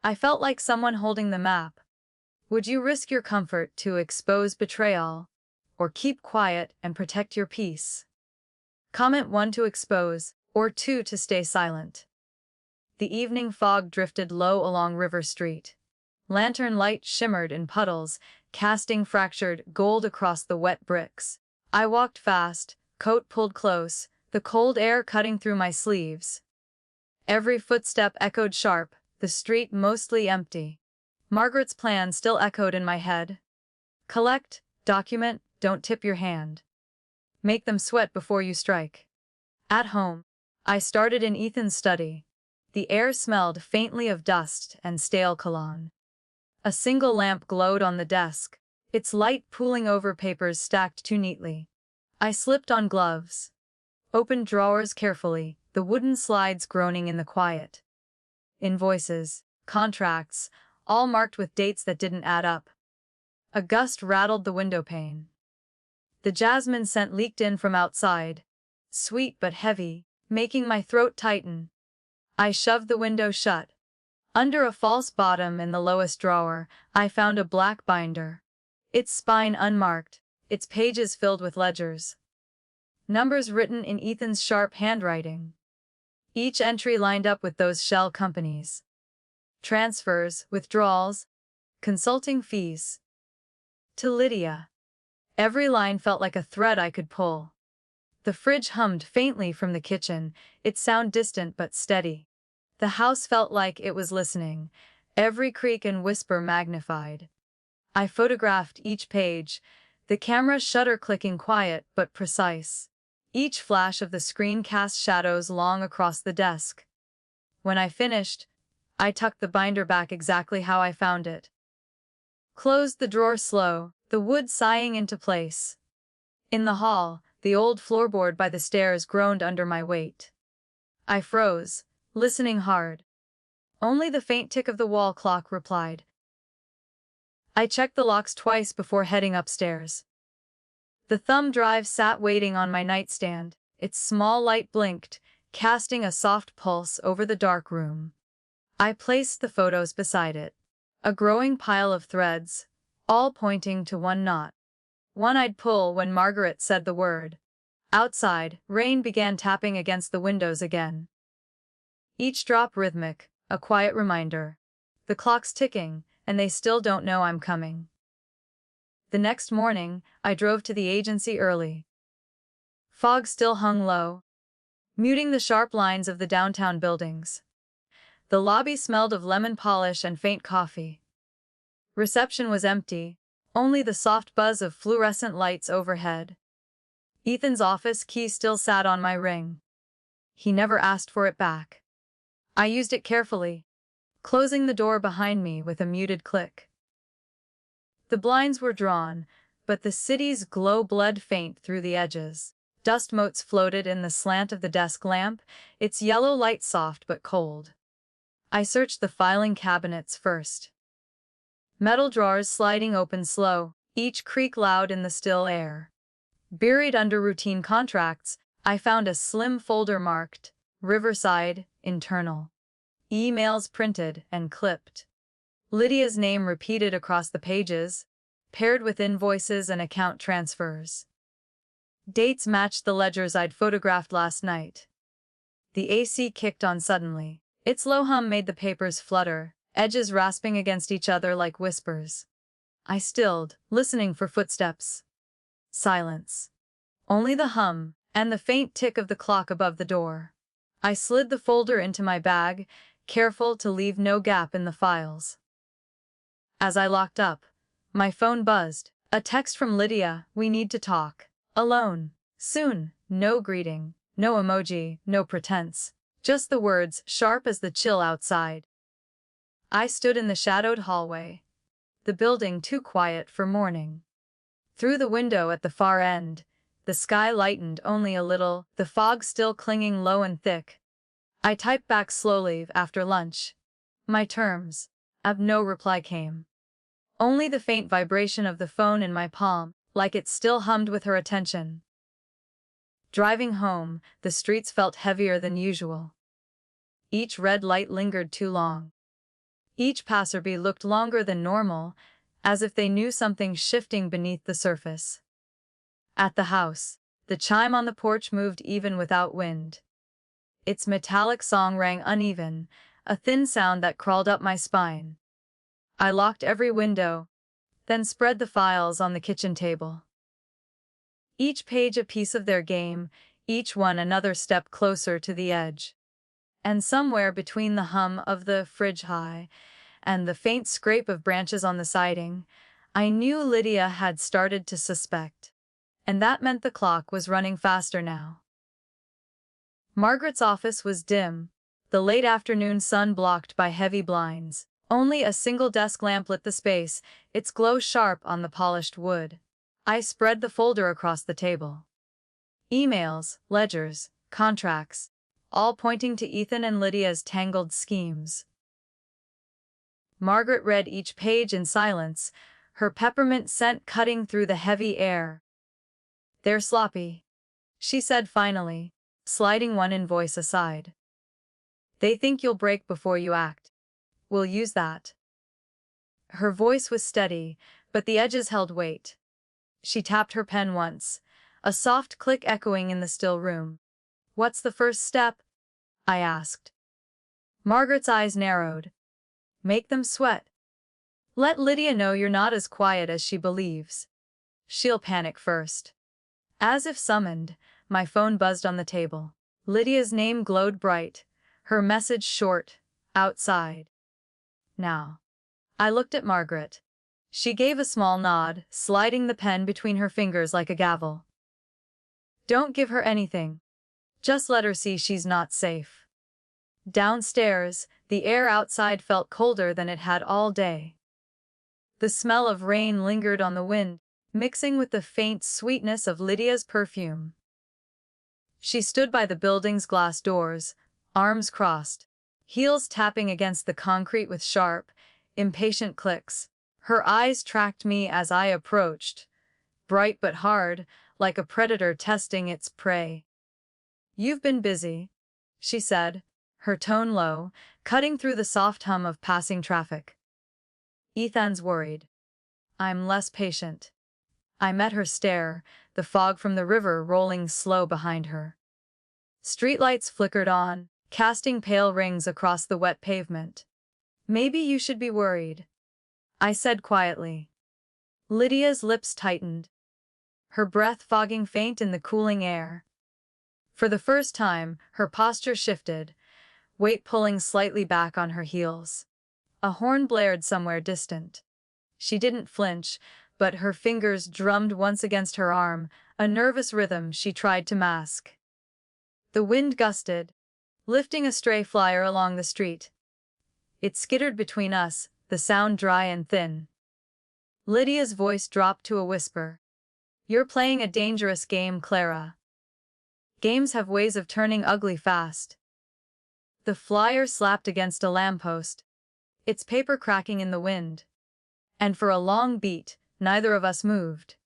S1: I felt like someone holding the map. Would you risk your comfort to expose betrayal, or keep quiet and protect your peace? Comment 1 to expose, or 2 to stay silent. The evening fog drifted low along River Street. Lantern light shimmered in puddles, casting fractured gold across the wet bricks. I walked fast, coat pulled close, the cold air cutting through my sleeves. Every footstep echoed sharp, the street mostly empty. Margaret's plan still echoed in my head. Collect, document, don't tip your hand. Make them sweat before you strike. At home, I started in Ethan's study. The air smelled faintly of dust and stale cologne. A single lamp glowed on the desk, its light pooling over papers stacked too neatly. I slipped on gloves. Opened drawers carefully, the wooden slides groaning in the quiet. Invoices, contracts, all marked with dates that didn't add up. A gust rattled the windowpane. The jasmine scent leaked in from outside, sweet but heavy, making my throat tighten. I shoved the window shut. Under a false bottom in the lowest drawer, I found a black binder. Its spine unmarked, its pages filled with ledgers. Numbers written in Ethan's sharp handwriting. Each entry lined up with those shell companies. Transfers, withdrawals, consulting fees. To Lydia. Every line felt like a thread I could pull. The fridge hummed faintly from the kitchen, its sound distant but steady. The house felt like it was listening, every creak and whisper magnified. I photographed each page, the camera shutter clicking quiet but precise. Each flash of the screen cast shadows long across the desk. When I finished, I tucked the binder back exactly how I found it. Closed the drawer slow, the wood sighing into place. In the hall, the old floorboard by the stairs groaned under my weight. I froze, listening hard. Only the faint tick of the wall clock replied. I checked the locks twice before heading upstairs. The thumb drive sat waiting on my nightstand, its small light blinked, casting a soft pulse over the dark room. I placed the photos beside it. A growing pile of threads, all pointing to one knot. One I'd pull when Margaret said the word. Outside, rain began tapping against the windows again. Each drop rhythmic, a quiet reminder. The clock's ticking, and they still don't know I'm coming. The next morning, I drove to the agency early. Fog still hung low, muting the sharp lines of the downtown buildings. The lobby smelled of lemon polish and faint coffee. Reception was empty, only the soft buzz of fluorescent lights overhead. Ethan's office key still sat on my ring. He never asked for it back. I used it carefully, closing the door behind me with a muted click. The blinds were drawn, but the city's glow bled faint through the edges. Dust motes floated in the slant of the desk lamp, its yellow light soft but cold. I searched the filing cabinets first. Metal drawers sliding open slow, each creak loud in the still air. Buried under routine contracts, I found a slim folder marked Riverside, Internal. Emails printed and clipped. Lydia's name repeated across the pages, paired with invoices and account transfers. Dates matched the ledgers I'd photographed last night. The AC kicked on suddenly. Its low hum made the papers flutter, edges rasping against each other like whispers. I stilled, listening for footsteps. Silence. Only the hum, and the faint tick of the clock above the door. I slid the folder into my bag, careful to leave no gap in the files. As I locked up, my phone buzzed. A text from Lydia, "We need to talk. Alone. Soon." No greeting, no emoji, no pretense. Just the words, sharp as the chill outside. I stood in the shadowed hallway, the building too quiet for morning. Through the window at the far end, the sky lightened only a little, the fog still clinging low and thick. I typed back slowly after lunch. My terms. No reply came. Only the faint vibration of the phone in my palm, like it still hummed with her attention. Driving home, the streets felt heavier than usual. Each red light lingered too long. Each passerby looked longer than normal, as if they knew something shifting beneath the surface. At the house, the chime on the porch moved even without wind. Its metallic song rang uneven, a thin sound that crawled up my spine. I locked every window, then spread the files on the kitchen table. Each page a piece of their game, each one another step closer to the edge. And somewhere between the hum of the fridge high and the faint scrape of branches on the siding, I knew Lydia had started to suspect. And that meant the clock was running faster now. Margaret's office was dim, the late afternoon sun blocked by heavy blinds. Only a single desk lamp lit the space, its glow sharp on the polished wood. I spread the folder across the table. Emails, ledgers, contracts, all pointing to Ethan and Lydia's tangled schemes. Margaret read each page in silence, her peppermint scent cutting through the heavy air. "They're sloppy," she said finally, sliding one invoice aside. "They think you'll break before you act. We'll use that." Her voice was steady, but the edges held weight. She tapped her pen once, a soft click echoing in the still room. "What's the first step?" I asked. Margaret's eyes narrowed. "Make them sweat. Let Lydia know you're not as quiet as she believes. She'll panic first." As if summoned, my phone buzzed on the table. Lydia's name glowed bright, her message short, "Outside. Now." I looked at Margaret. She gave a small nod, sliding the pen between her fingers like a gavel. "Don't give her anything. Just let her see she's not safe." Downstairs, the air outside felt colder than it had all day. The smell of rain lingered on the wind, mixing with the faint sweetness of Lydia's perfume. She stood by the building's glass doors, arms crossed, heels tapping against the concrete with sharp, impatient clicks. Her eyes tracked me as I approached, bright but hard, like a predator testing its prey. "You've been busy," she said, her tone low, cutting through the soft hum of passing traffic. "Ethan's worried. I'm less patient." I met her stare, the fog from the river rolling slow behind her. Streetlights flickered on, casting pale rings across the wet pavement. "Maybe you should be worried," I said quietly. Lydia's lips tightened, her breath fogging faint in the cooling air. For the first time, her posture shifted, weight pulling slightly back on her heels. A horn blared somewhere distant. She didn't flinch, but her fingers drummed once against her arm, a nervous rhythm she tried to mask. The wind gusted, lifting a stray flyer along the street. It skittered between us, the sound dry and thin. Lydia's voice dropped to a whisper. "You're playing a dangerous game, Clara. Games have ways of turning ugly fast." The flyer slapped against a lamppost, its paper cracking in the wind. And for a long beat, neither of us moved.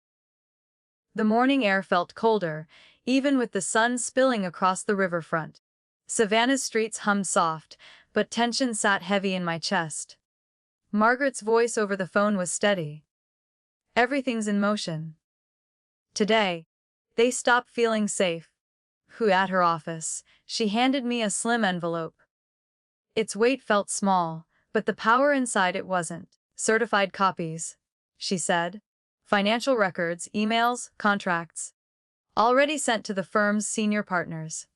S1: The morning air felt colder, even with the sun spilling across the riverfront. Savannah's streets hummed soft, but tension sat heavy in my chest. Margaret's voice over the phone was steady. Everything's in motion. Today, they stopped feeling safe. Who at her office, she handed me a slim envelope. Its weight felt small, but the power inside it wasn't. Certified copies, she said. Financial records, emails, contracts. Already sent to the firm's senior partners.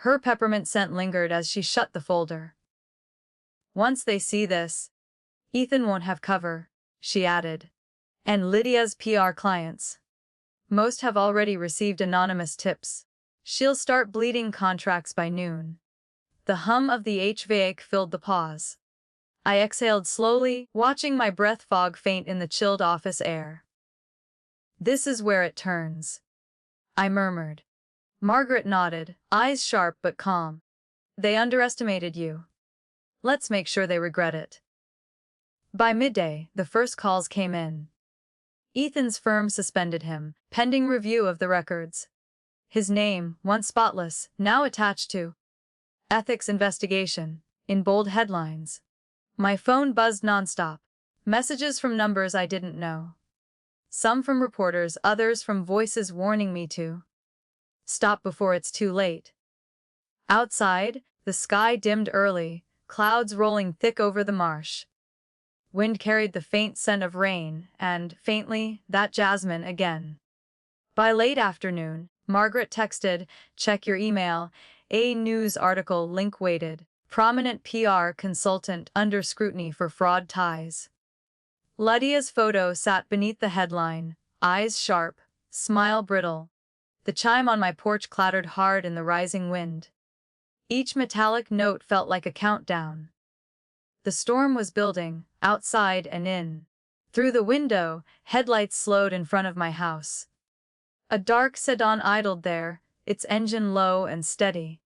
S1: Her peppermint scent lingered as she shut the folder. Once they see this, Ethan won't have cover, she added. And Lydia's PR clients. Most have already received anonymous tips. She'll start bleeding contracts by noon. The hum of the HVAC filled the pause. I exhaled slowly, watching my breath fog faint in the chilled office air. This is where it turns, I murmured. Margaret nodded, eyes sharp but calm. They underestimated you. Let's make sure they regret it. By midday, the first calls came in. Ethan's firm suspended him, pending review of the records. His name, once spotless, now attached to ethics investigation, in bold headlines. My phone buzzed nonstop. Messages from numbers I didn't know. Some from reporters, others from voices warning me to stop before it's too late. Outside, the sky dimmed early, clouds rolling thick over the marsh. Wind carried the faint scent of rain, and, faintly, that jasmine again. By late afternoon, Margaret texted, "Check your email," a news article link waited. Prominent PR consultant under scrutiny for fraud ties. Lydia's photo sat beneath the headline, eyes sharp, smile brittle. The chime on my porch clattered hard in the rising wind. Each metallic note felt like a countdown. The storm was building, outside and in. Through the window, headlights slowed in front of my house. A dark sedan idled there, its engine low and steady.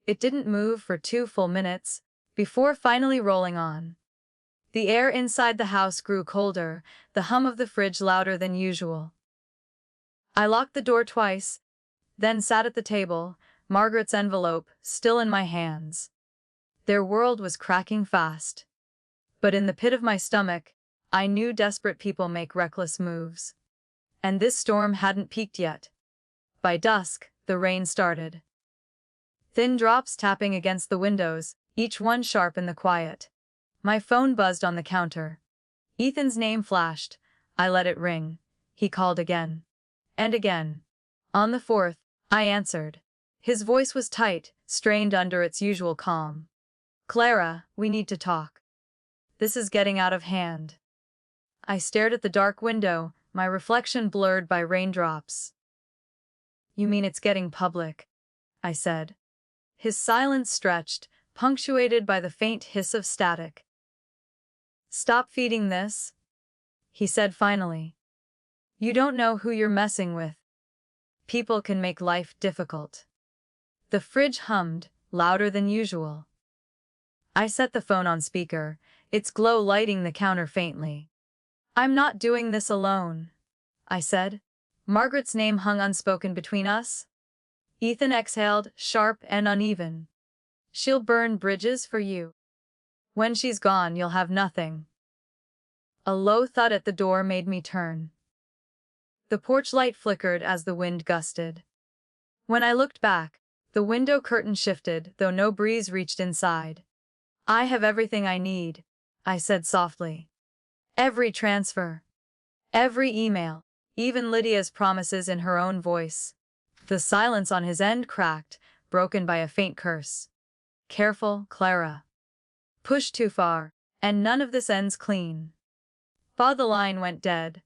S1: It didn't move for 2 full minutes, before finally rolling on. The air inside the house grew colder, the hum of the fridge louder than usual. I locked the door twice, then sat at the table, Margaret's envelope still in my hands. Their world was cracking fast. But in the pit of my stomach, I knew desperate people make reckless moves. And this storm hadn't peaked yet. By dusk, the rain started. Thin drops tapping against the windows, each one sharp in the quiet. My phone buzzed on the counter. Ethan's name flashed. I let it ring. He called again. And again. On the 4th, I answered. His voice was tight, strained under its usual calm. "Clara, we need to talk. This is getting out of hand." I stared at the dark window, my reflection blurred by raindrops. "You mean it's getting public?" I said. His silence stretched, punctuated by the faint hiss of static. "Stop feeding this," he said finally. "You don't know who you're messing with. People can make life difficult." The fridge hummed, louder than usual. I set the phone on speaker, its glow lighting the counter faintly. "I'm not doing this alone," I said. Margaret's name hung unspoken between us. Ethan exhaled, sharp and uneven. "She'll burn bridges for you. When she's gone, you'll have nothing." A low thud at the door made me turn. The porch light flickered as the wind gusted. When I looked back, the window curtain shifted, though no breeze reached inside. "I have everything I need," I said softly. "Every transfer. Every email. Even Lydia's promises in her own voice." The silence on his end cracked, broken by a faint curse. "Careful, Clara. Push too far, and none of this ends clean." The line went dead.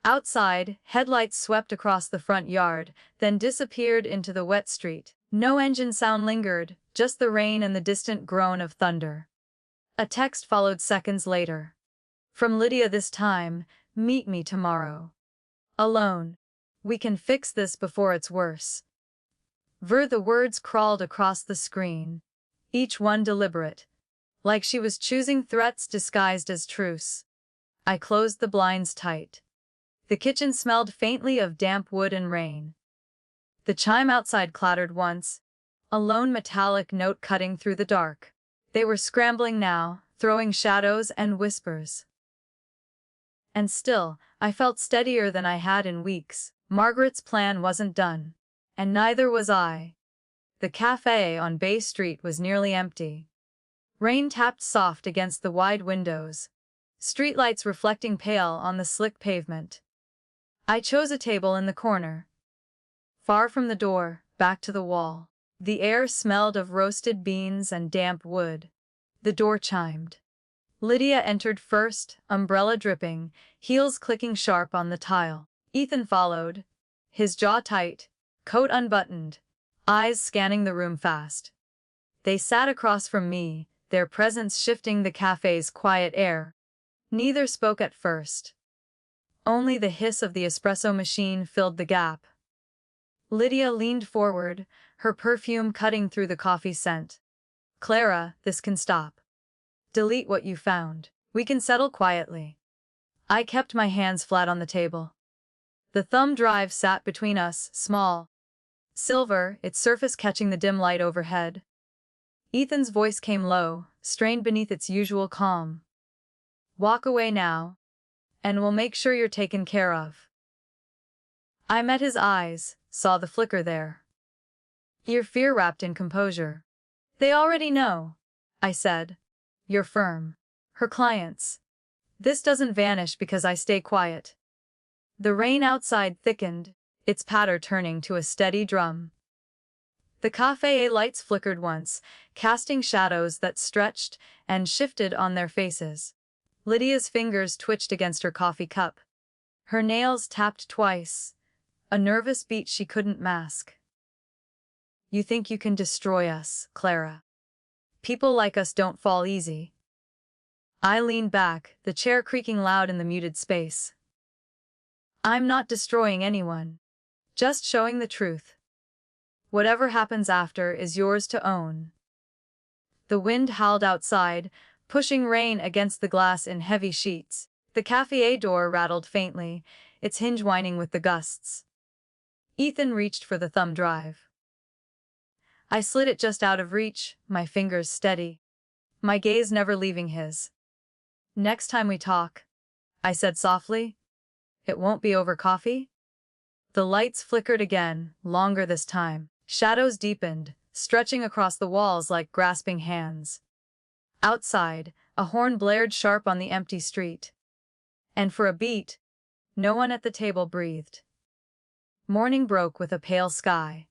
S1: Outside, headlights swept across the front yard, then disappeared into the wet street. No engine sound lingered, just the rain and the distant groan of thunder. A text followed seconds later. From Lydia this time, "Meet me tomorrow. Alone. We can fix this before it's worse." The words crawled across the screen, each one deliberate, like she was choosing threats disguised as truce. I closed the blinds tight. The kitchen smelled faintly of damp wood and rain. The chime outside clattered once, a lone metallic note cutting through the dark. They were scrambling now, throwing shadows and whispers. And still, I felt steadier than I had in weeks. Margaret's plan wasn't done. And neither was I. The cafe on Bay Street was nearly empty. Rain tapped soft against the wide windows, streetlights reflecting pale on the slick pavement. I chose a table in the corner, far from the door, back to the wall. The air smelled of roasted beans and damp wood. The door chimed. Lydia entered first, umbrella dripping, heels clicking sharp on the tile. Ethan followed, his jaw tight, coat unbuttoned, eyes scanning the room fast. They sat across from me, their presence shifting the cafe's quiet air. Neither spoke at first. Only the hiss of the espresso machine filled the gap. Lydia leaned forward, her perfume cutting through the coffee scent. "Clara, this can stop. Delete what you found. We can settle quietly." I kept my hands flat on the table. The thumb drive sat between us, small, silver, its surface catching the dim light overhead. Ethan's voice came low, strained beneath its usual calm. "Walk away now, and we'll make sure you're taken care of." I met his eyes, saw the flicker there. Your fear wrapped in composure. "They already know," I said. "You're firm. Her clients. This doesn't vanish because I stay quiet." The rain outside thickened, its patter turning to a steady drum. The cafe lights flickered once, casting shadows that stretched and shifted on their faces. Lydia's fingers twitched against her coffee cup. Her nails tapped twice, a nervous beat she couldn't mask. "You think you can destroy us, Clara. People like us don't fall easy." I leaned back, the chair creaking loud in the muted space. "I'm not destroying anyone. Just showing the truth. Whatever happens after is yours to own." The wind howled outside, pushing rain against the glass in heavy sheets. The cafe door rattled faintly, its hinge whining with the gusts. Ethan reached for the thumb drive. I slid it just out of reach, my fingers steady, my gaze never leaving his. "Next time we talk," I said softly, "it won't be over coffee?" The lights flickered again, longer this time. Shadows deepened, stretching across the walls like grasping hands. Outside, a horn blared sharp on the empty street. And for a beat, no one at the table breathed. Morning broke with a pale sky.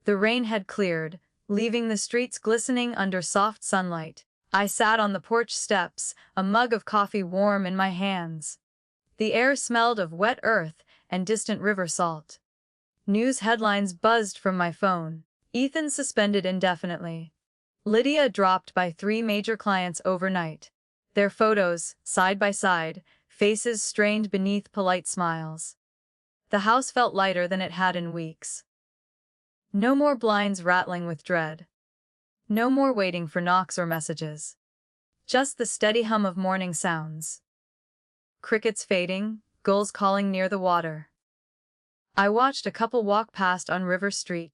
S1: The rain had cleared, leaving the streets glistening under soft sunlight. I sat on the porch steps, a mug of coffee warm in my hands. The air smelled of wet earth and distant river salt. News headlines buzzed from my phone. Ethan suspended indefinitely. Lydia dropped by 3 major clients overnight. Their photos, side by side, faces strained beneath polite smiles. The house felt lighter than it had in weeks. No more blinds rattling with dread. No more waiting for knocks or messages. Just the steady hum of morning sounds. Crickets fading, gulls calling near the water. I watched a couple walk past on River Street,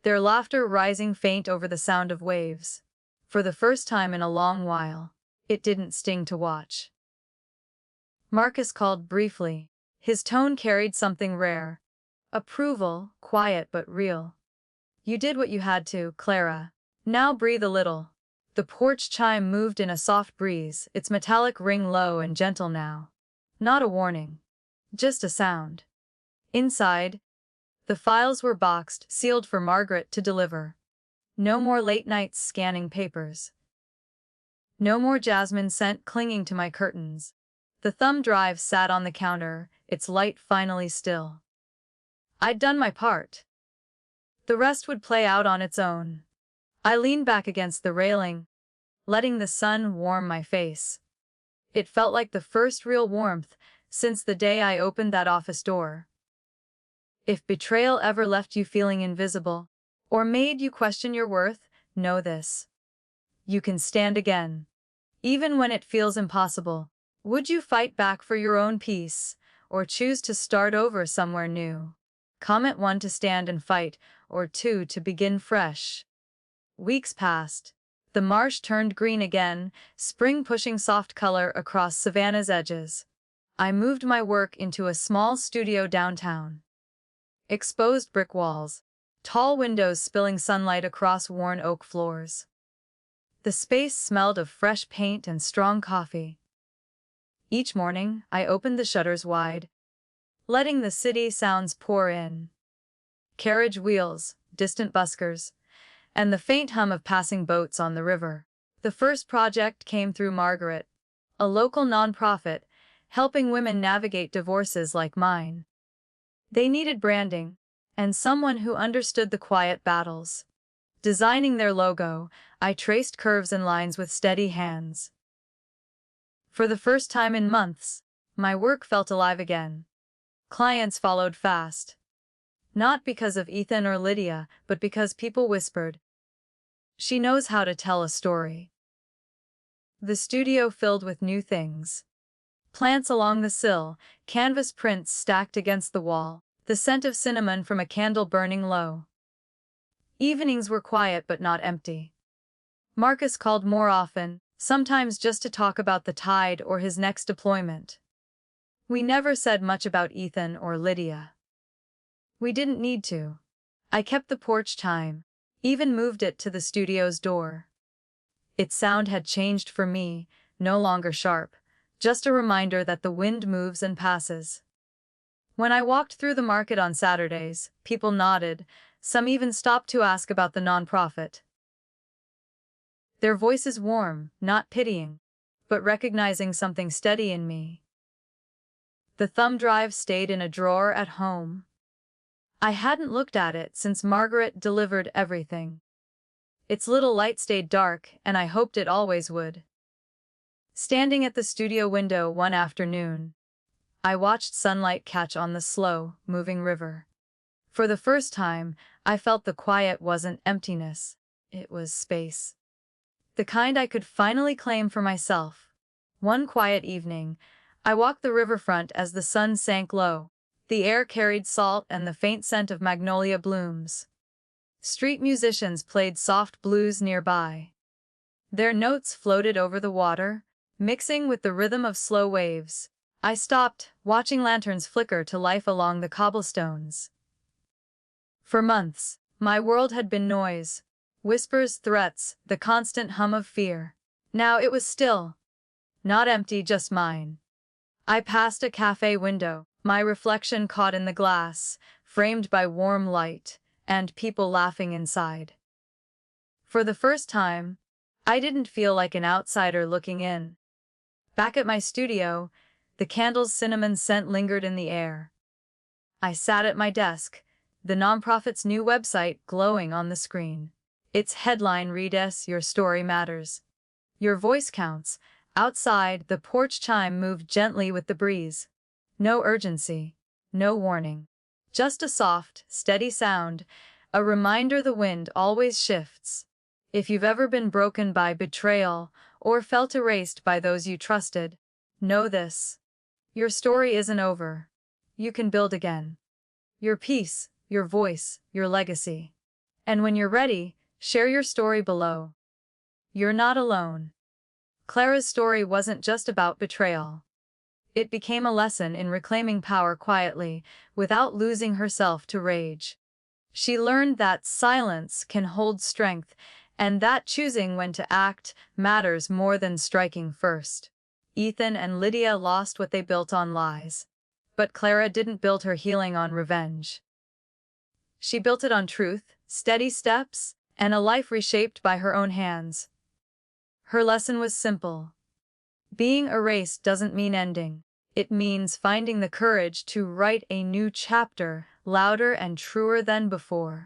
S1: their laughter rising faint over the sound of waves. For the first time in a long while, it didn't sting to watch. Marcus called briefly. His tone carried something rare. Approval, quiet but real. "You did what you had to, Clara. Now breathe a little." The porch chime moved in a soft breeze, its metallic ring low and gentle now. Not a warning. Just a sound. Inside, the files were boxed, sealed for Margaret to deliver. No more late nights scanning papers. No more jasmine scent clinging to my curtains. The thumb drive sat on the counter, its light finally still. I'd done my part. The rest would play out on its own. I leaned back against the railing, letting the sun warm my face. It felt like the first real warmth since the day I opened that office door. If betrayal ever left you feeling invisible, or made you question your worth, know this. You can stand again. Even when it feels impossible. Would you fight back for your own peace, or choose to start over somewhere new. Comment 1 to stand and fight, or 2 to begin fresh. Weeks passed. The marsh turned green again, spring pushing soft color across Savannah's edges. I moved my work into a small studio downtown. Exposed brick walls, tall windows spilling sunlight across worn oak floors. The space smelled of fresh paint and strong coffee. Each morning, I opened the shutters wide, letting the city sounds pour in. Carriage wheels, distant buskers, and the faint hum of passing boats on the river. The first project came through Margaret, a local nonprofit, helping women navigate divorces like mine. They needed branding, and someone who understood the quiet battles. Designing their logo, I traced curves and lines with steady hands. For the first time in months, my work felt alive again. Clients followed fast. Not because of Ethan or Lydia, but because people whispered, "She knows how to tell a story." The studio filled with new things. Plants along the sill, canvas prints stacked against the wall, the scent of cinnamon from a candle burning low. Evenings were quiet but not empty. Marcus called more often, sometimes just to talk about the tide or his next deployment. We never said much about Ethan or Lydia. We didn't need to. I kept the porch chime, even moved it to the studio's door. Its sound had changed for me, no longer sharp, just a reminder that the wind moves and passes. When I walked through the market on Saturdays, people nodded, some even stopped to ask about the nonprofit. Their voices warm, not pitying, but recognizing something steady in me. The thumb drive stayed in a drawer at home. I hadn't looked at it since Margaret delivered everything. Its little light stayed dark, and I hoped it always would. Standing at the studio window one afternoon, I watched sunlight catch on the slow, moving river. For the first time, I felt the quiet wasn't emptiness, it was space. The kind I could finally claim for myself. One quiet evening, I walked the riverfront as the sun sank low. The air carried salt and the faint scent of magnolia blooms. Street musicians played soft blues nearby. Their notes floated over the water, mixing with the rhythm of slow waves. I stopped, watching lanterns flicker to life along the cobblestones. For months, my world had been noise, whispers, threats, the constant hum of fear. Now it was still. Not empty, just mine. I passed a cafe window, my reflection caught in the glass, framed by warm light, and people laughing inside. For the first time, I didn't feel like an outsider looking in. Back at my studio, the candle's cinnamon scent lingered in the air. I sat at my desk, the nonprofit's new website glowing on the screen. Its headline read, "Your story matters. Your voice counts." Outside, the porch chime moved gently with the breeze. No urgency, no warning. Just a soft, steady sound, a reminder the wind always shifts. If you've ever been broken by betrayal or felt erased by those you trusted, know this. Your story isn't over. You can build again. Your peace, your voice, your legacy. And when you're ready, share your story below. You're not alone. Clara's story wasn't just about betrayal. It became a lesson in reclaiming power quietly, without losing herself to rage. She learned that silence can hold strength, and that choosing when to act matters more than striking first. Ethan and Lydia lost what they built on lies. But Clara didn't build her healing on revenge. She built it on truth, steady steps, and a life reshaped by her own hands. Her lesson was simple. Being erased doesn't mean ending. It means finding the courage to write a new chapter, louder and truer than before.